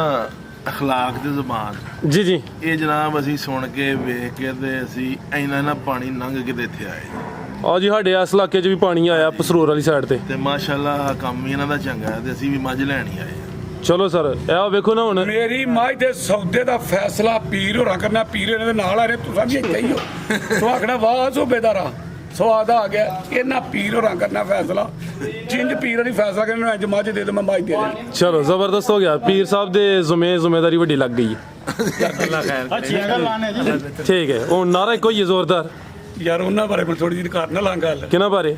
ਅਖਲਾਕ ਤੇ ਜ਼ੁਬਾਨ ਜੀ ਜੀ ਇਹ ਜਨਾਬ ਅਸੀਂ ਸੁਣ ਕੇ ਵੇਖ ਕੇ ਤੇ ਅਸੀਂ ਇੰਨਾ ਪਾਣੀ ਲੰਘ ਕੇ ਤੇ ਇੱਥੇ ਆਏ ਆ ਜੀ ਸਾਡੇ ਇਸ ਇਲਾਕੇ 'ਚ ਵੀ ਪਾਣੀ ਆਇਆ ਪਸਰੋਰ ਵਾਲੀ ਸਾਈਡ ਤੇ ਤੇ ਮਾਸ਼ਾਅੱਲਾ ਕੰਮ ਹੀ ਇਹਨਾਂ ਦਾ ਚੰਗਾ ਹੈ ਤੇ ਅਸੀਂ ਵੀ ਮੱਝ ਲੈਣ ਹੀ ਆਏ ਹਾਂ। ਚਲੋ ਸਰ ਇਹ ਵੇਖੋ ਨਾ ਹੁਣ ਮੇਰੀ ਮੱਝ ਦੇ ਸੌਦੇ ਦਾ ਫੈਸਲਾ ਪੀਰ ਹੋਰਾਂ ਕਰਨਾ ਪੀਰ ਇਹਨਾਂ ਦੇ ਨਾਲ ਆ ਰਹੇ ਤੁਸੀਂ ਵੀ ਇੱਥੇ ਹੀ ਹੋ ਤੂੰ ਆਖਣਾ ਵਾਹ ਸੂਬੇਦਾਰਾ ਸਵਾਦ ਆ ਗਿਆ ਇਹਨਾਂ ਪੀਰ ਹੋਰਾਂ ਕਰਨਾ ਫੈਸਲਾ ਜਿੰਜ ਪੀਰ ਨਹੀਂ ਫੈਸਲਾ ਕਰਨਾ ਅੱਜ ਮੱਝ ਦੇ ਦੇ ਮੈਂ ਮੱਝ ਦੇ ਦੇ ਚਲੋ ਜ਼ਬਰਦਸਤ ਹੋ ਗਿਆ ਪੀਰ ਸਾਹਿਬ ਦੇ ਜ਼ਿੰਮੇਵਾਰੀ ਵੱਡੀ ਲੱਗ ਗਈ ਹੈ ਅੱਛੀਆਂ ਗੱਲਾਂ ਨੇ ਜੀ ਠੀਕ ਹੈ ਹੁਣ ਨਾਰਾ ਇੱਕੋ ਹੀ ਹੈ ਜ਼ੋਰਦਾਰ ਯਾਰ ਉਹਨਾਂ ਬਾਰੇ ਮੈਂ ਥੋੜੀ ਜਿਹੀ ਕਰ ਨਾ ਲਾਂ ਗੱਲ ਕਿਹਨਾਂ ਬਾਰੇ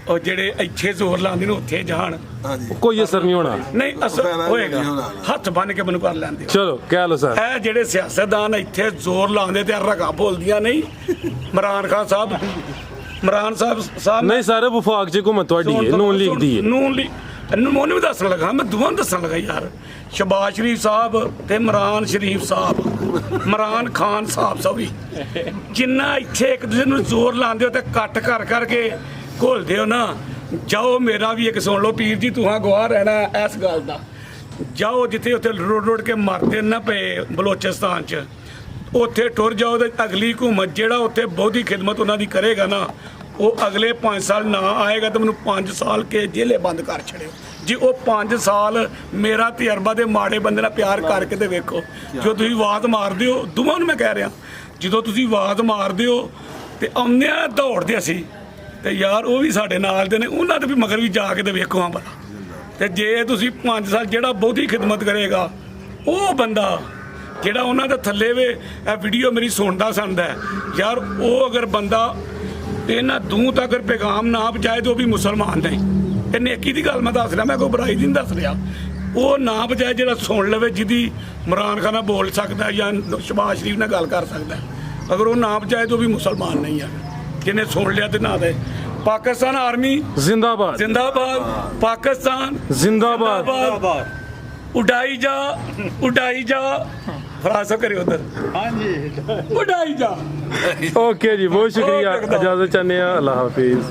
ਉਹ ਜਿਹੜੇ ਇੱਥੇ ਜ਼ੋਰ ਲਾਉਂਦੇ ਨੇ ਉੱਥੇ ਜਾਣ। ਹਾਂਜੀ ਕੋਈ ਅਸਰ ਨਹੀਂ ਹੋਣਾ। ਨਹੀਂ ਅਸਰ ਫਾਇਦਾ ਹੋਏਗਾ, ਨਹੀਂ ਹੋਣਾ। ਹੱਥ ਬੰਨ ਕੇ ਮੈਨੂੰ ਕਰ ਲੈਂਦੇ। ਚਲੋ ਕਹਿ ਲਓ ਸਰ। ਇਹ ਜਿਹੜੇ ਸਿਆਸਤਦਾਨ ਇੱਥੇ ਜ਼ੋਰ ਲਾਉਂਦੇ ਤੇ ਰਗਾ ਬੋਲਦੀਆਂ ਨਹੀਂ। ਇਮਰਾਨ ਖਾਨ ਸਾਹਿਬ ਨਹੀਂ ਸਾਰੇ ਵਫਾਕ ਚ ਹੁਕੂਮਤ ਤੁਹਾਡੀ ਹੈ, ਨੂਨ ਲੀਗ ਦੀ ਹੈ। ਨੂਨ ਲੀਗ ਮੈਨੂੰ ਵੀ ਦੱਸਣ ਲੱਗਾ, ਮੈਂ ਦੋਵਾਂ ਨੂੰ ਦੱਸਣ ਲੱਗਾ ਯਾਰ। ਸ਼ਬਾਜ਼ ਸ਼ਰੀਫ ਸਾਹਿਬ ਤੇ ਇਮਰਾਨ ਸ਼ਰੀਫ ਸਾਹਿਬ, ਇਮਰਾਨ ਖਾਨ ਸਾਹਿਬ ਸੌਰੀ, ਜਿੰਨਾ ਇੱਥੇ ਇੱਕ ਦੂਜੇ ਨੂੰ ਜ਼ੋਰ ਲਾਉਂਦੇ ਹੋ ਤੇ ਕੱਟ ਕਰ ਕਰਕੇ ਘੋਲਦੇ ਹੋ ਨਾ। ਜਾਓ ਮੇਰਾ ਵੀ ਇੱਕ ਸੁਣ ਲਓ ਪੀਰ ਜੀ, ਤੁਹਾਂ ਗਵਾਹ ਰਹਿਣਾ ਇਸ ਗੱਲ ਦਾ। ਜਾਓ ਜਿੱਥੇ ਉੱਥੇ ਰੋੜ ਕੇ ਮਰਦੇ ਨਾ ਪਏ ਬਲੋਚਿਸਤਾਨ 'ਚ, ਉੱਥੇ ਟੁਰ ਜਾਓ ਤੇ ਅਗਲੀ ਹੁਕੂਮਤ ਜਿਹੜਾ ਉੱਥੇ ਬਹੁਤੀ ਖਿਦਮਤ ਉਹਨਾਂ ਦੀ ਕਰੇਗਾ ਨਾ, ਉਹ ਅਗਲੇ 5 ਸਾਲ ਨਾ ਆਏਗਾ ਤਾਂ ਮੈਨੂੰ 5 ਸਾਲ ਕੇ ਜੇਲੇ ਬੰਦ ਕਰ ਛੜਿਓ ਜੀ। ਉਹ 5 ਸਾਲ ਮੇਰਾ ਤਜਰਬਾ ਦੇ ਮਾੜੇ ਬੰਦੇ ਨਾਲ ਪਿਆਰ ਕਰਕੇ ਤੇ ਵੇਖੋ। ਜੋ ਤੁਸੀਂ ਆਵਾਜ਼ ਮਾਰਦੇ ਹੋ, ਦੋਵਾਂ ਨੂੰ ਮੈਂ ਕਹਿ ਰਿਹਾ, ਜਦੋਂ ਤੁਸੀਂ ਆਵਾਜ਼ ਮਾਰਦੇ ਹੋ ਤੇ ਆਉਂਦੇ ਆ ਦੌੜਦੇ ਅਸੀਂ ਤੇ ਯਾਰ ਉਹ ਵੀ ਸਾਡੇ ਨਾਲ ਦੇ ਨੇ, ਉਹਨਾਂ ਦੇ ਵੀ ਮਗਰ ਵੀ ਜਾ ਕੇ ਤੇ ਵੇਖੋ ਹਾਂ ਭਲਾ। ਤੇ ਜੇ ਤੁਸੀਂ 5 ਸਾਲ ਜਿਹੜਾ ਬਹੁਤੀ ਖਿਦਮਤ ਕਰੇਗਾ, ਉਹ ਬੰਦਾ ਜਿਹੜਾ ਉਹਨਾਂ ਦੇ ਥੱਲੇ ਵੇ, ਇਹ ਵੀਡੀਓ ਮੇਰੀ ਸੁਣਦਾ ਹੈ ਯਾਰ, ਉਹ ਅਗਰ ਬੰਦਾ ਇਹਨਾਂ ਦੂੰ ਤੱਕ ਪੈਗਾਮ ਨਾ ਪਹੁੰਚਾਏ ਤਾਂ ਉਹ ਵੀ ਮੁਸਲਮਾਨ ਨਹੀਂ। ਇਹ ਨੇਕੀ ਦੀ ਗੱਲ ਮੈਂ ਦੱਸ ਰਿਹਾ, ਮੈਂ ਕੋਈ ਬੁਰਾਈ ਦੀ ਨਹੀਂ ਦੱਸ ਰਿਹਾ। ਉਹ ਨਾ ਪਹੁੰਚਾਏ ਜਿਹੜਾ ਸੁਣ ਲਵੇ, ਜਿਹਦੀ ਇਮਰਾਨ ਖਾਨ ਨਾਲ ਬੋਲ ਸਕਦਾ ਜਾਂ ਸ਼ਬਾਜ਼ ਸ਼ਰੀਫ ਨਾਲ ਗੱਲ ਕਰ ਸਕਦਾ, ਅਗਰ ਉਹ ਨਾ ਪਹੁੰਚਾਏ ਤਾਂ ਉਹ ਵੀ ਮੁਸਲਮਾਨ ਨਹੀਂ ਆ। ਜਿਹਨੇ ਸੁਣ ਲਿਆ ਤੇ ਨਾ ਦੇ। ਪਾਕਿਸਤਾਨ ਆਰਮੀ ਜ਼ਿੰਦਾਬਾਦ, ਜ਼ਿੰਦਾਬਾਦ, ਪਾਕਿਸਤਾਨ ਜ਼ਿੰਦਾਬਾਦ। ਉਡਾਈ ਜਾ ਫਰਾਸੋ ਕਰੇ ਉਧਰ। ਹਾਂਜੀ ਉਡਾਈ ਜਾ। ਓਕੇ ਜੀ, ਬਹੁਤ ਸ਼ੁਕਰੀਆ, ਇਜਾਜ਼ਤ ਚਾਹੁੰਦੇ ਹਾਂ। ਅੱਲਾਹ ਹਾਫਿਜ਼।